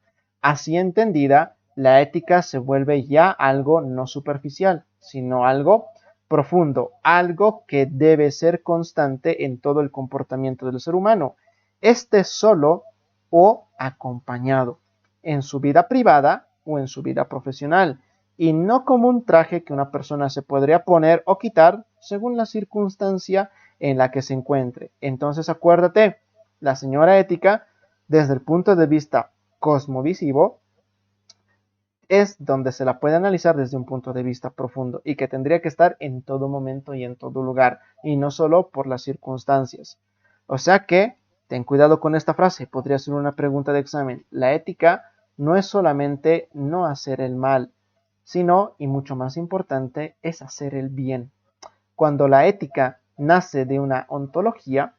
Así entendida, la ética se vuelve ya algo no superficial, sino algo profundo, algo que debe ser constante en todo el comportamiento del ser humano, esté solo o acompañado, en su vida privada o en su vida profesional, y no como un traje que una persona se podría poner o quitar según la circunstancia en la que se encuentre. Entonces acuérdate, la señora ética, desde el punto de vista cosmovisivo, es donde se la puede analizar desde un punto de vista profundo y que tendría que estar en todo momento y en todo lugar, y no solo por las circunstancias. O sea que, ten cuidado con esta frase, podría ser una pregunta de examen. La ética no es solamente no hacer el mal, sino, y mucho más importante, es hacer el bien. Cuando la ética nace de una ontología,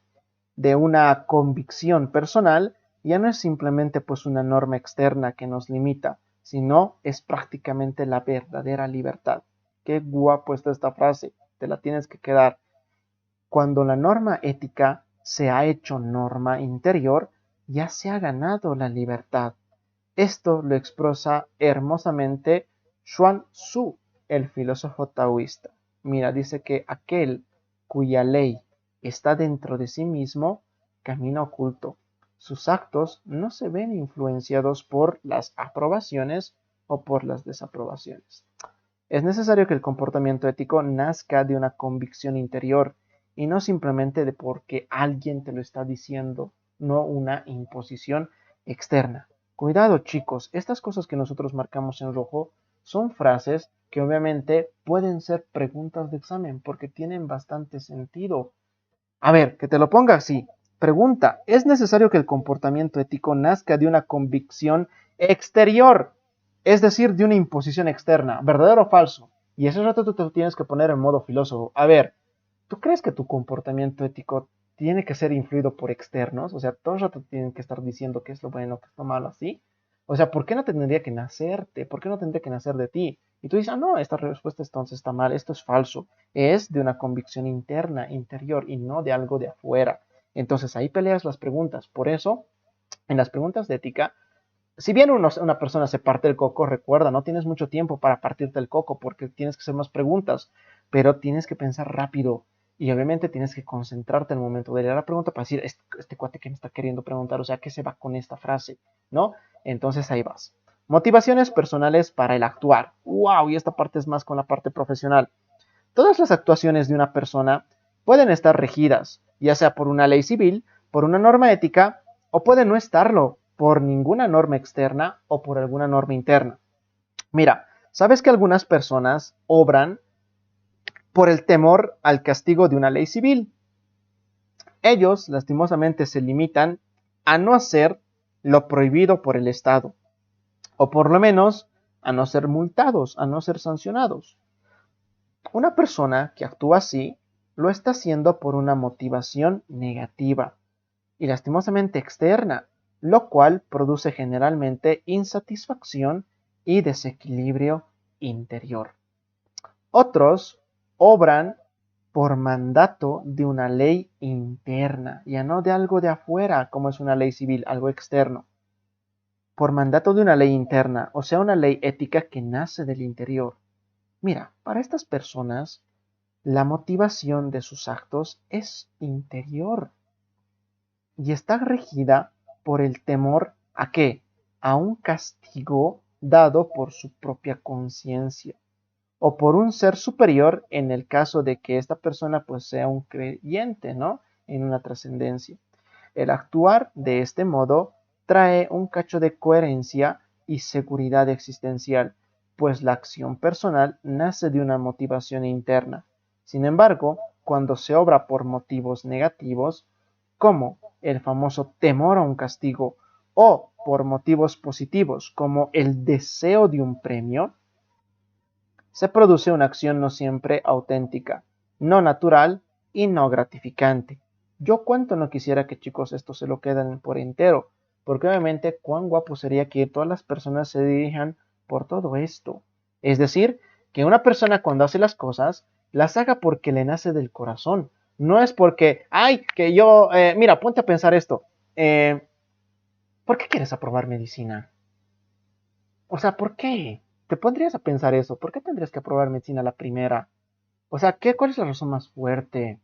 de una convicción personal, ya no es simplemente pues una norma externa que nos limita, sino es prácticamente la verdadera libertad. Qué guapo está esta frase, te la tienes que quedar. Cuando la norma ética se ha hecho norma interior, ya se ha ganado la libertad. Esto lo expresa hermosamente Xuan Tzu, el filósofo taoísta. Mira, dice que aquel cuya ley está dentro de sí mismo camina oculto. Sus actos no se ven influenciados por las aprobaciones o por las desaprobaciones. Es necesario que el comportamiento ético nazca de una convicción interior y no simplemente de porque alguien te lo está diciendo, no una imposición externa. Cuidado chicos, estas cosas que nosotros marcamos en rojo son frases que obviamente pueden ser preguntas de examen porque tienen bastante sentido. A ver, que te lo ponga así. Pregunta, ¿es necesario que el comportamiento ético nazca de una convicción exterior? Es decir, de una imposición externa, ¿verdadero o falso? Y ese rato tú te tienes que poner en modo filósofo. A ver, ¿tú crees que tu comportamiento ético tiene que ser influido por externos, o sea, todo el rato tienen que estar diciendo qué es lo bueno, qué es lo malo, así. O sea, ¿por qué no tendría que nacerte? ¿Por qué no tendría que nacer de ti? Y tú dices, ah, no, esta respuesta entonces está mal, esto es falso. Es de una convicción interna, interior, y no de algo de afuera. Entonces ahí peleas las preguntas. Por eso, en las preguntas de ética, si bien una persona se parte el coco, recuerda, no tienes mucho tiempo para partirte el coco porque tienes que hacer más preguntas, pero tienes que pensar rápido y obviamente tienes que concentrarte en el momento de leer la pregunta para decir, este cuate que me está queriendo preguntar, o sea, ¿qué se va con esta frase? ¿No? Entonces ahí vas. Motivaciones personales para el actuar. ¡Wow! Y esta parte es más con la parte profesional. Todas las actuaciones de una persona pueden estar regidas, ya sea por una ley civil, por una norma ética, o puede no estarlo por ninguna norma externa o por alguna norma interna. Mira, ¿sabes que algunas personas obran por el temor al castigo de una ley civil? Ellos, lastimosamente, se limitan a no hacer lo prohibido por el Estado, o por lo menos a no ser multados, a no ser sancionados. Una persona que actúa así lo está haciendo por una motivación negativa y lastimosamente externa, lo cual produce generalmente insatisfacción y desequilibrio interior. Otros obran por mandato de una ley interna, ya no de algo de afuera, como es una ley civil, algo externo. Por mandato de una ley interna, o sea, una ley ética que nace del interior. Mira, para estas personas, la motivación de sus actos es interior y está regida por el temor ¿a qué? A un castigo dado por su propia conciencia o por un ser superior en el caso de que esta persona pues sea un creyente, ¿no? En una trascendencia. El actuar de este modo trae un cacho de coherencia y seguridad existencial, pues la acción personal nace de una motivación interna. Sin embargo, cuando se obra por motivos negativos, como el famoso temor a un castigo, o por motivos positivos, como el deseo de un premio, se produce una acción no siempre auténtica, no natural y no gratificante. Yo cuánto no quisiera que chicos esto se lo queden por entero, porque obviamente cuán guapo sería que todas las personas se dirijan por todo esto. Es decir, que una persona cuando hace las cosas, las haga porque le nace del corazón. No es porque, ay, que yo, mira, ponte a pensar esto. ¿Por qué quieres aprobar medicina? O sea, ¿por qué? ¿Te pondrías a pensar eso? ¿Por qué tendrías que aprobar medicina a la primera? O sea, ¿cuál es la razón más fuerte?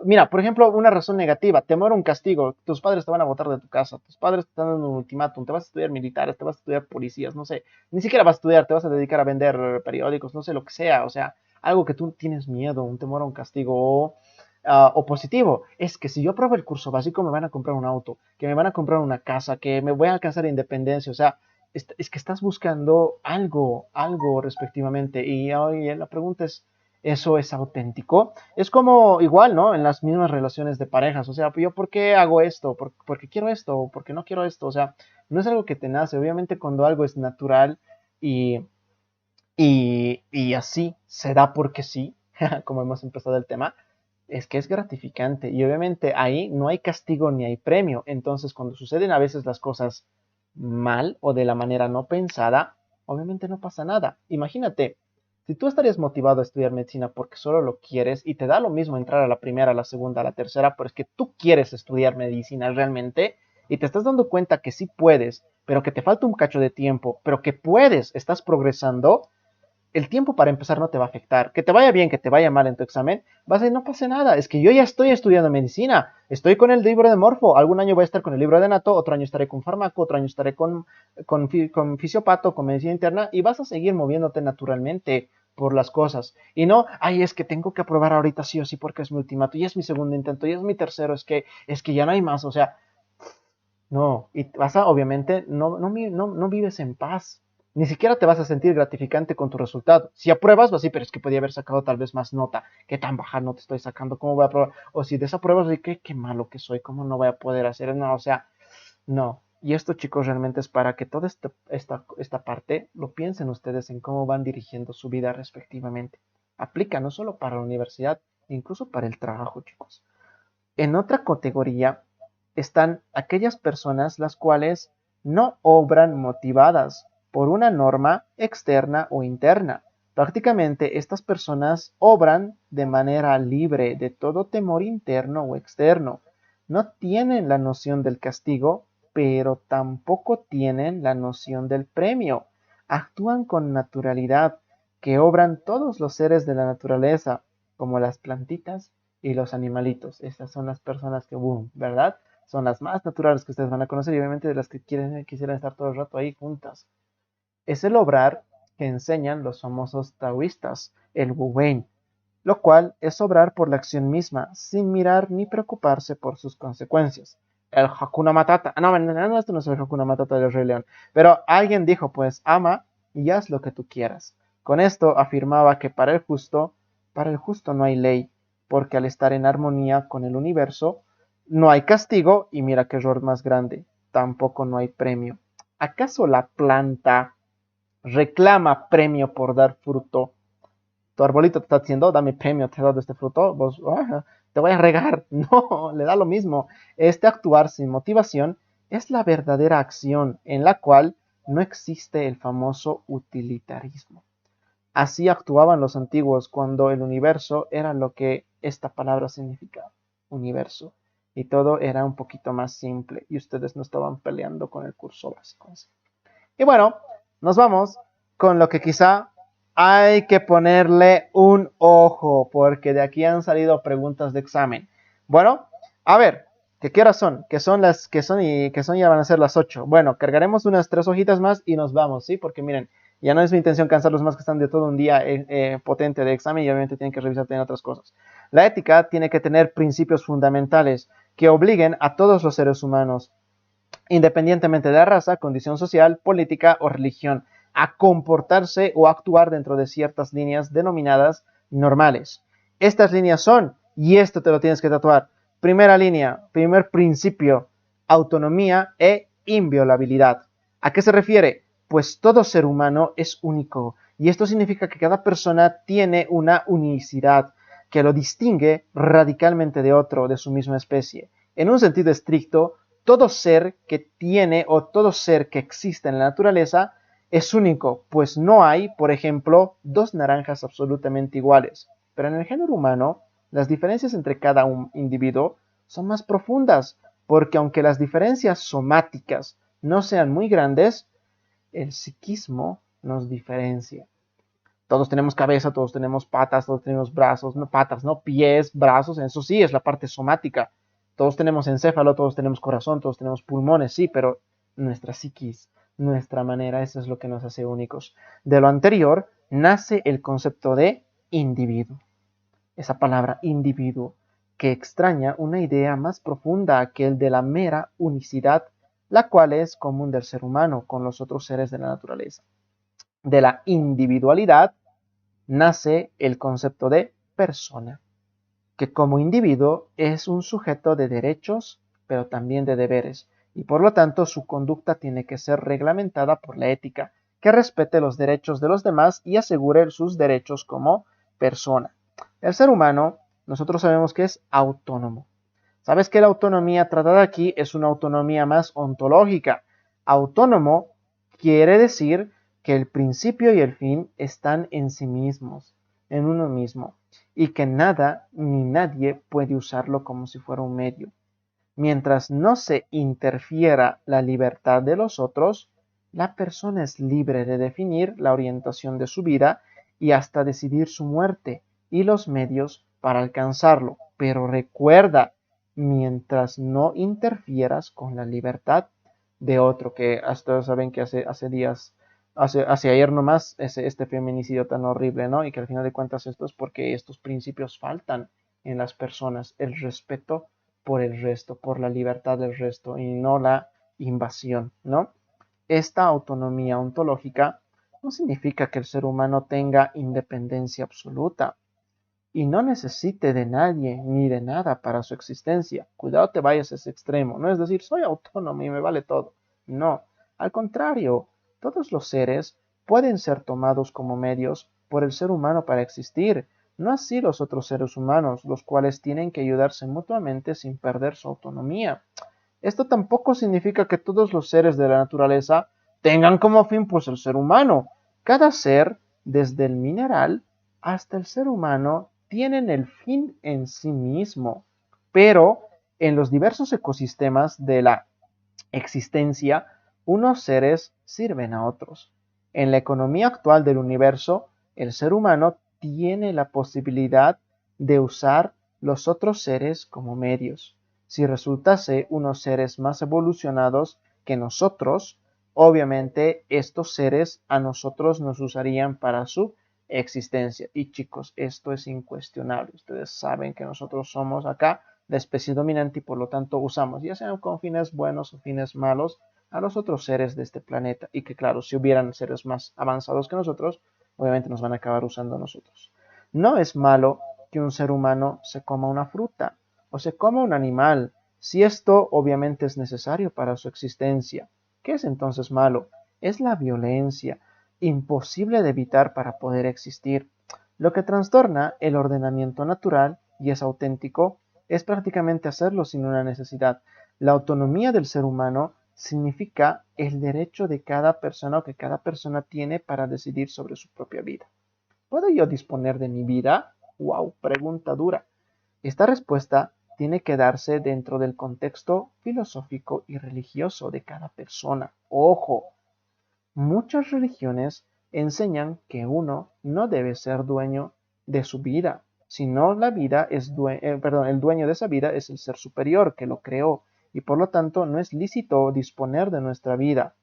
Mira, por ejemplo, una razón negativa, temor a un castigo, tus padres te van a botar de tu casa, tus padres te están dando un ultimátum, te vas a estudiar militares, te vas a estudiar policías, no sé, ni siquiera vas a estudiar, te vas a dedicar a vender periódicos, no sé, lo que sea, o sea, algo que tú tienes miedo, un temor a un castigo o positivo, es que si yo apruebo el curso básico me van a comprar un auto, que me van a comprar una casa, que me voy a alcanzar independencia, o sea, es que estás buscando algo respectivamente, y hoy la pregunta es, ¿eso es auténtico? Es como igual, ¿no? En las mismas relaciones de parejas. O sea, yo ¿por qué hago esto? ¿Por qué quiero esto? ¿Por qué no quiero esto? O sea, no es algo que te nace. Obviamente cuando algo es natural y, y así se da porque sí, como hemos empezado el tema, es que es gratificante. Y obviamente ahí no hay castigo ni hay premio. Entonces cuando suceden a veces las cosas mal o de la manera no pensada, obviamente no pasa nada. Imagínate, si tú estarías motivado a estudiar medicina porque solo lo quieres y te da lo mismo entrar a la primera, a la segunda, a la tercera, pero es que tú quieres estudiar medicina realmente y te estás dando cuenta que sí puedes, pero que te falta un cacho de tiempo, pero que puedes, estás progresando, el tiempo para empezar no te va a afectar. Que te vaya bien, que te vaya mal en tu examen, vas a decir, no pasa nada, es que yo ya estoy estudiando medicina, estoy con el libro de Morfo, algún año voy a estar con el libro de Nato, otro año estaré con fármaco, otro año estaré con fisiopato, con medicina interna, y vas a seguir moviéndote naturalmente por las cosas. Y no, ay, es que tengo que aprobar ahorita sí o sí porque es mi ultimato, y es mi segundo intento, y es mi tercero, es que ya no hay más, o sea, no, y vas a, obviamente, no vives en paz. Ni siquiera te vas a sentir gratificante con tu resultado. Si apruebas, vas a decir, pero es que podía haber sacado tal vez más nota. ¿Qué tan baja nota estoy sacando? ¿Cómo voy a aprobar? O si desapruebas, qué malo que soy, ¿cómo no voy a poder hacer? No, o sea, no. Y esto, chicos, realmente es para que toda esta parte lo piensen ustedes en cómo van dirigiendo su vida respectivamente. Aplica no solo para la universidad, incluso para el trabajo, chicos. En otra categoría están aquellas personas las cuales no obran motivadas por una norma externa o interna. Prácticamente estas personas obran de manera libre de todo temor interno o externo. No tienen la noción del castigo, pero tampoco tienen la noción del premio. Actúan con naturalidad, que obran todos los seres de la naturaleza, como las plantitas y los animalitos. Estas son las personas que, boom, ¿verdad? Son las más naturales que ustedes van a conocer y obviamente de las que quisieran estar todo el rato ahí juntas. Es el obrar que enseñan los famosos taoístas, el Wu Wei, lo cual es obrar por la acción misma, sin mirar ni preocuparse por sus consecuencias. El Hakuna Matata. No, esto no es el Hakuna Matata del Rey León. Pero alguien dijo, pues, ama y haz lo que tú quieras. Con esto afirmaba que para el justo no hay ley, porque al estar en armonía con el universo, no hay castigo, y mira qué error más grande, tampoco no hay premio. ¿Acaso la planta reclama premio por dar fruto? Tu arbolito te está diciendo, dame premio, te he dado este fruto, vos, te voy a regar. No, le da lo mismo. Este actuar sin motivación es la verdadera acción en la cual no existe el famoso utilitarismo. Así actuaban los antiguos cuando el universo era lo que esta palabra significa, universo. Y todo era un poquito más simple y ustedes no estaban peleando con el curso básico. Y bueno, nos vamos con lo que quizá hay que ponerle un ojo, porque de aquí han salido preguntas de examen. Bueno, a ver, ¿qué horas son? ¿Qué son las que son ya van a ser las 8? Bueno, cargaremos unas 3 hojitas más y nos vamos, ¿sí? Porque miren, ya no es mi intención cansarlos más, que están de todo un día potente de examen y obviamente tienen que revisar también otras cosas. La ética tiene que tener principios fundamentales que obliguen a todos los seres humanos, independientemente de la raza, condición social, política o religión, a comportarse o actuar dentro de ciertas líneas denominadas normales. Estas líneas son, y esto te lo tienes que tatuar, primera línea, primer principio, autonomía e inviolabilidad. ¿A qué se refiere? Pues todo ser humano es único, y esto significa que cada persona tiene una unicidad que lo distingue radicalmente de otro de su misma especie. En un sentido estricto, todo ser que tiene o todo ser que existe en la naturaleza es único, pues no hay, por ejemplo, dos naranjas absolutamente iguales. Pero en el género humano, las diferencias entre cada individuo son más profundas, porque aunque las diferencias somáticas no sean muy grandes, el psiquismo nos diferencia. Todos tenemos cabeza, todos tenemos patas, todos tenemos brazos, no patas, no pies, brazos, eso sí es la parte somática. Todos tenemos encéfalo, todos tenemos corazón, todos tenemos pulmones, sí, pero nuestra psiquis, nuestra manera, eso es lo que nos hace únicos. De lo anterior nace el concepto de individuo. Esa palabra individuo que extraña una idea más profunda que el de la mera unicidad, la cual es común del ser humano con los otros seres de la naturaleza. De la individualidad nace el concepto de persona, que como individuo es un sujeto de derechos, pero también de deberes, y por lo tanto su conducta tiene que ser reglamentada por la ética, que respete los derechos de los demás y asegure sus derechos como persona. El ser humano, nosotros sabemos que es autónomo. ¿Sabes que la autonomía tratada aquí es una autonomía más ontológica? Autónomo quiere decir que el principio y el fin están en sí mismos, en uno mismo, y que nada ni nadie puede usarlo como si fuera un medio. Mientras no se interfiera la libertad de los otros, la persona es libre de definir la orientación de su vida y hasta decidir su muerte y los medios para alcanzarlo. Pero recuerda, mientras no interfieras con la libertad de otro, que hasta saben que hace días, hace ayer nomás, este feminicidio tan horrible, ¿no? Y que al final de cuentas esto es porque estos principios faltan en las personas, el respeto por el resto, por la libertad del resto y no la invasión, ¿no? Esta autonomía ontológica no significa que el ser humano tenga independencia absoluta y no necesite de nadie ni de nada para su existencia. Cuidado te vayas a ese extremo, no es decir, soy autónomo y me vale todo. No, al contrario, todos los seres pueden ser tomados como medios por el ser humano para existir. no así los otros seres humanos, los cuales tienen que ayudarse mutuamente sin perder su autonomía. Esto tampoco significa que todos los seres de la naturaleza tengan como fin pues el ser humano. Cada ser, desde el mineral hasta el ser humano, tienen el fin en sí mismo. Pero en los diversos ecosistemas de la existencia, unos seres sirven a otros. En la economía actual del universo, el ser humano tiene la posibilidad de usar los otros seres como medios. Si resultase unos seres más evolucionados que nosotros, obviamente estos seres a nosotros nos usarían para su existencia. Y chicos, esto es incuestionable. Ustedes saben que nosotros somos acá la especie dominante y por lo tanto usamos, ya sean con fines buenos o fines malos, a los otros seres de este planeta. Y que claro, si hubieran seres más avanzados que nosotros, obviamente nos van a acabar usando a nosotros. No es malo que un ser humano se coma una fruta o se coma un animal, si esto obviamente es necesario para su existencia. ¿Qué es entonces malo? Es la violencia, imposible de evitar para poder existir. Lo que trastorna el ordenamiento natural y es auténtico es prácticamente hacerlo sin una necesidad. La autonomía del ser humano significa el derecho de cada persona o que cada persona tiene para decidir sobre su propia vida. ¿Puedo yo disponer de mi vida? ¡Wow! Pregunta dura. Esta respuesta tiene que darse dentro del contexto filosófico y religioso de cada persona. Ojo, muchas religiones enseñan que uno no debe ser dueño de su vida, sino la vida es el dueño de esa vida es el ser superior que lo creó y por lo tanto no es lícito disponer de nuestra vida.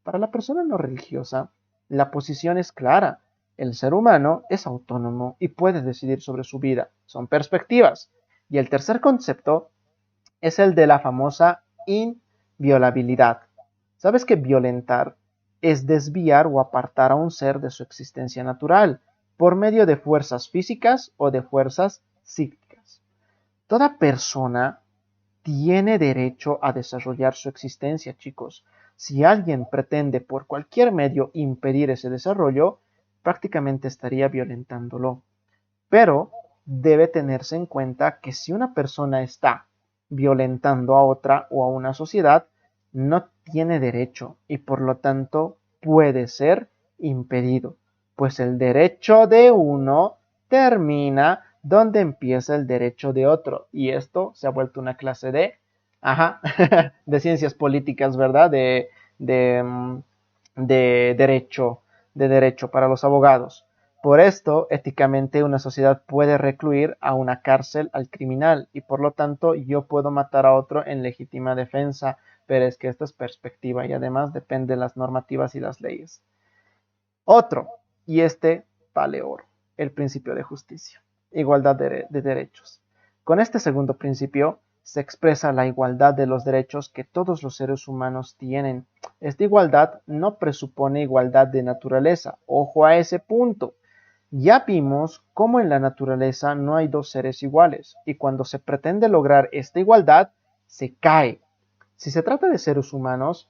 Para la persona no religiosa, la posición es clara. El ser humano es autónomo y puede decidir sobre su vida. Son perspectivas. Y el tercer concepto es el de la famosa inviolabilidad. ¿Sabes que violentar es desviar o apartar a un ser de su existencia natural por medio de fuerzas físicas o de fuerzas psíquicas? Toda persona tiene derecho a desarrollar su existencia, chicos. Si alguien pretende por cualquier medio impedir ese desarrollo, prácticamente estaría violentándolo. Pero debe tenerse en cuenta que si una persona está violentando a otra o a una sociedad, no tiene derecho y por lo tanto puede ser impedido, pues el derecho de uno termina donde empieza el derecho de otro. Y esto se ha vuelto una clase de ciencias políticas, ¿verdad? De, de derecho, de derecho para los abogados. Por esto, éticamente, una sociedad puede recluir a una cárcel al criminal y por lo tanto yo puedo matar a otro en legítima defensa, pero es que esta es perspectiva y además depende de las normativas y las leyes. Otro, y este vale oro, el principio de justicia, igualdad de derechos. Con este segundo principio se expresa la igualdad de los derechos que todos los seres humanos tienen. Esta igualdad no presupone igualdad de naturaleza, ojo a ese punto. Ya vimos cómo en la naturaleza no hay dos seres iguales, y cuando se pretende lograr esta igualdad, se cae. Si se trata de seres humanos,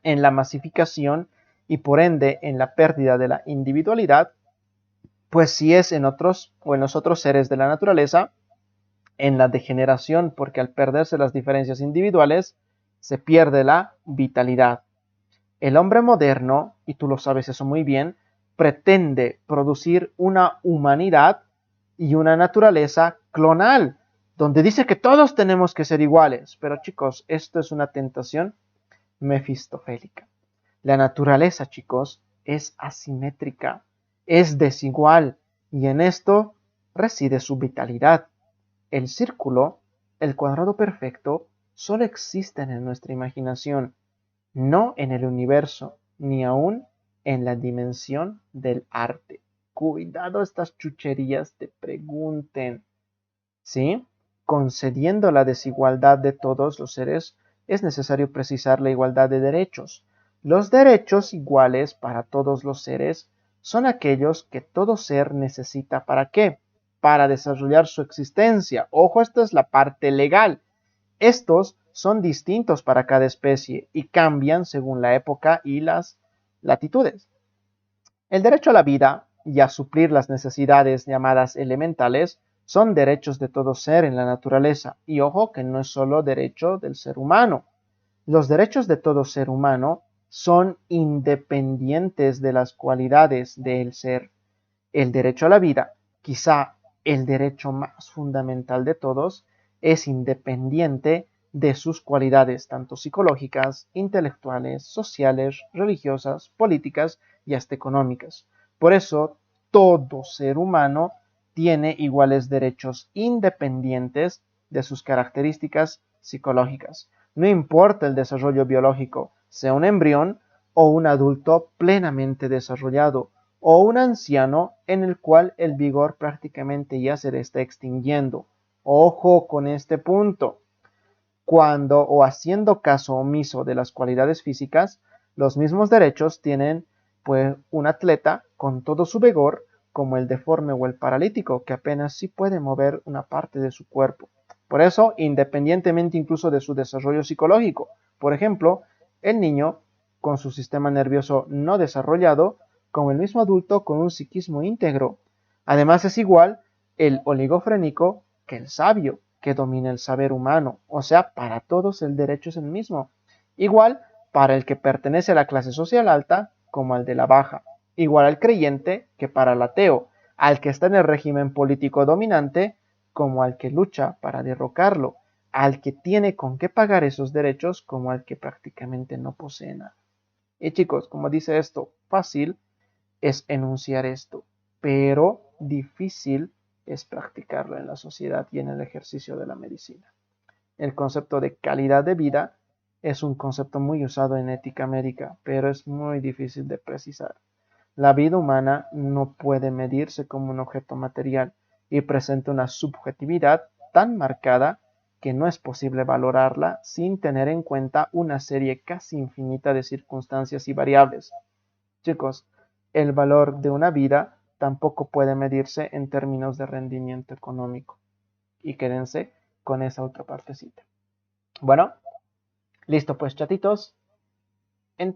en la masificación y por ende en la pérdida de la individualidad, pues si es en otros o en los otros seres de la naturaleza, en la degeneración, porque al perderse las diferencias individuales, se pierde la vitalidad. El hombre moderno, y tú lo sabes eso muy bien, pretende producir una humanidad y una naturaleza clonal, donde dice que todos tenemos que ser iguales. Pero chicos, esto es una tentación mefistofélica. La naturaleza, chicos, es asimétrica, es desigual, y en esto reside su vitalidad. El círculo, el cuadrado perfecto, solo existen en nuestra imaginación, no en el universo, ni aún en la dimensión del arte. Cuidado estas chucherías, te pregunten. ¿Sí? Concediendo la desigualdad de todos los seres, es necesario precisar la igualdad de derechos. Los derechos iguales para todos los seres son aquellos que todo ser necesita. ¿Para qué? Para desarrollar su existencia. Ojo, esta es la parte legal. Estos son distintos para cada especie y cambian según la época y las latitudes. El derecho a la vida y a suplir las necesidades llamadas elementales son derechos de todo ser en la naturaleza. Y ojo que no es solo derecho del ser humano. Los derechos de todo ser humano son independientes de las cualidades del ser. El derecho a la vida, quizá el derecho más fundamental de todos, es independiente de sus cualidades tanto psicológicas, intelectuales, sociales, religiosas, políticas y hasta económicas. Por eso, todo ser humano tiene iguales derechos independientes de sus características psicológicas. No importa el desarrollo biológico, sea un embrión o un adulto plenamente desarrollado, o un anciano en el cual el vigor prácticamente ya se le está extinguiendo. Ojo con este punto. Cuando o haciendo caso omiso de las cualidades físicas, los mismos derechos tienen pues un atleta con todo su vigor como el deforme o el paralítico que apenas sí puede mover una parte de su cuerpo. Por eso, independientemente incluso de su desarrollo psicológico, por ejemplo, el niño con su sistema nervioso no desarrollado como el mismo adulto con un psiquismo íntegro. Además es igual el oligofrénico que el sabio, que domina el saber humano. O sea, para todos el derecho es el mismo. Igual para el que pertenece a la clase social alta como al de la baja. Igual al creyente que para el ateo, al que está en el régimen político dominante como al que lucha para derrocarlo, al que tiene con qué pagar esos derechos como al que prácticamente no posee nada. Y chicos, como dice esto, fácil es enunciar esto, pero difícil es practicarlo en la sociedad y en el ejercicio de la medicina. El concepto de calidad de vida es un concepto muy usado en ética médica, pero es muy difícil de precisar. La vida humana no puede medirse como un objeto material y presenta una subjetividad tan marcada que no es posible valorarla sin tener en cuenta una serie casi infinita de circunstancias y variables. Chicos, el valor de una vida tampoco puede medirse en términos de rendimiento económico. Y quédense con esa otra partecita. Bueno, listo pues chatitos. Entonces,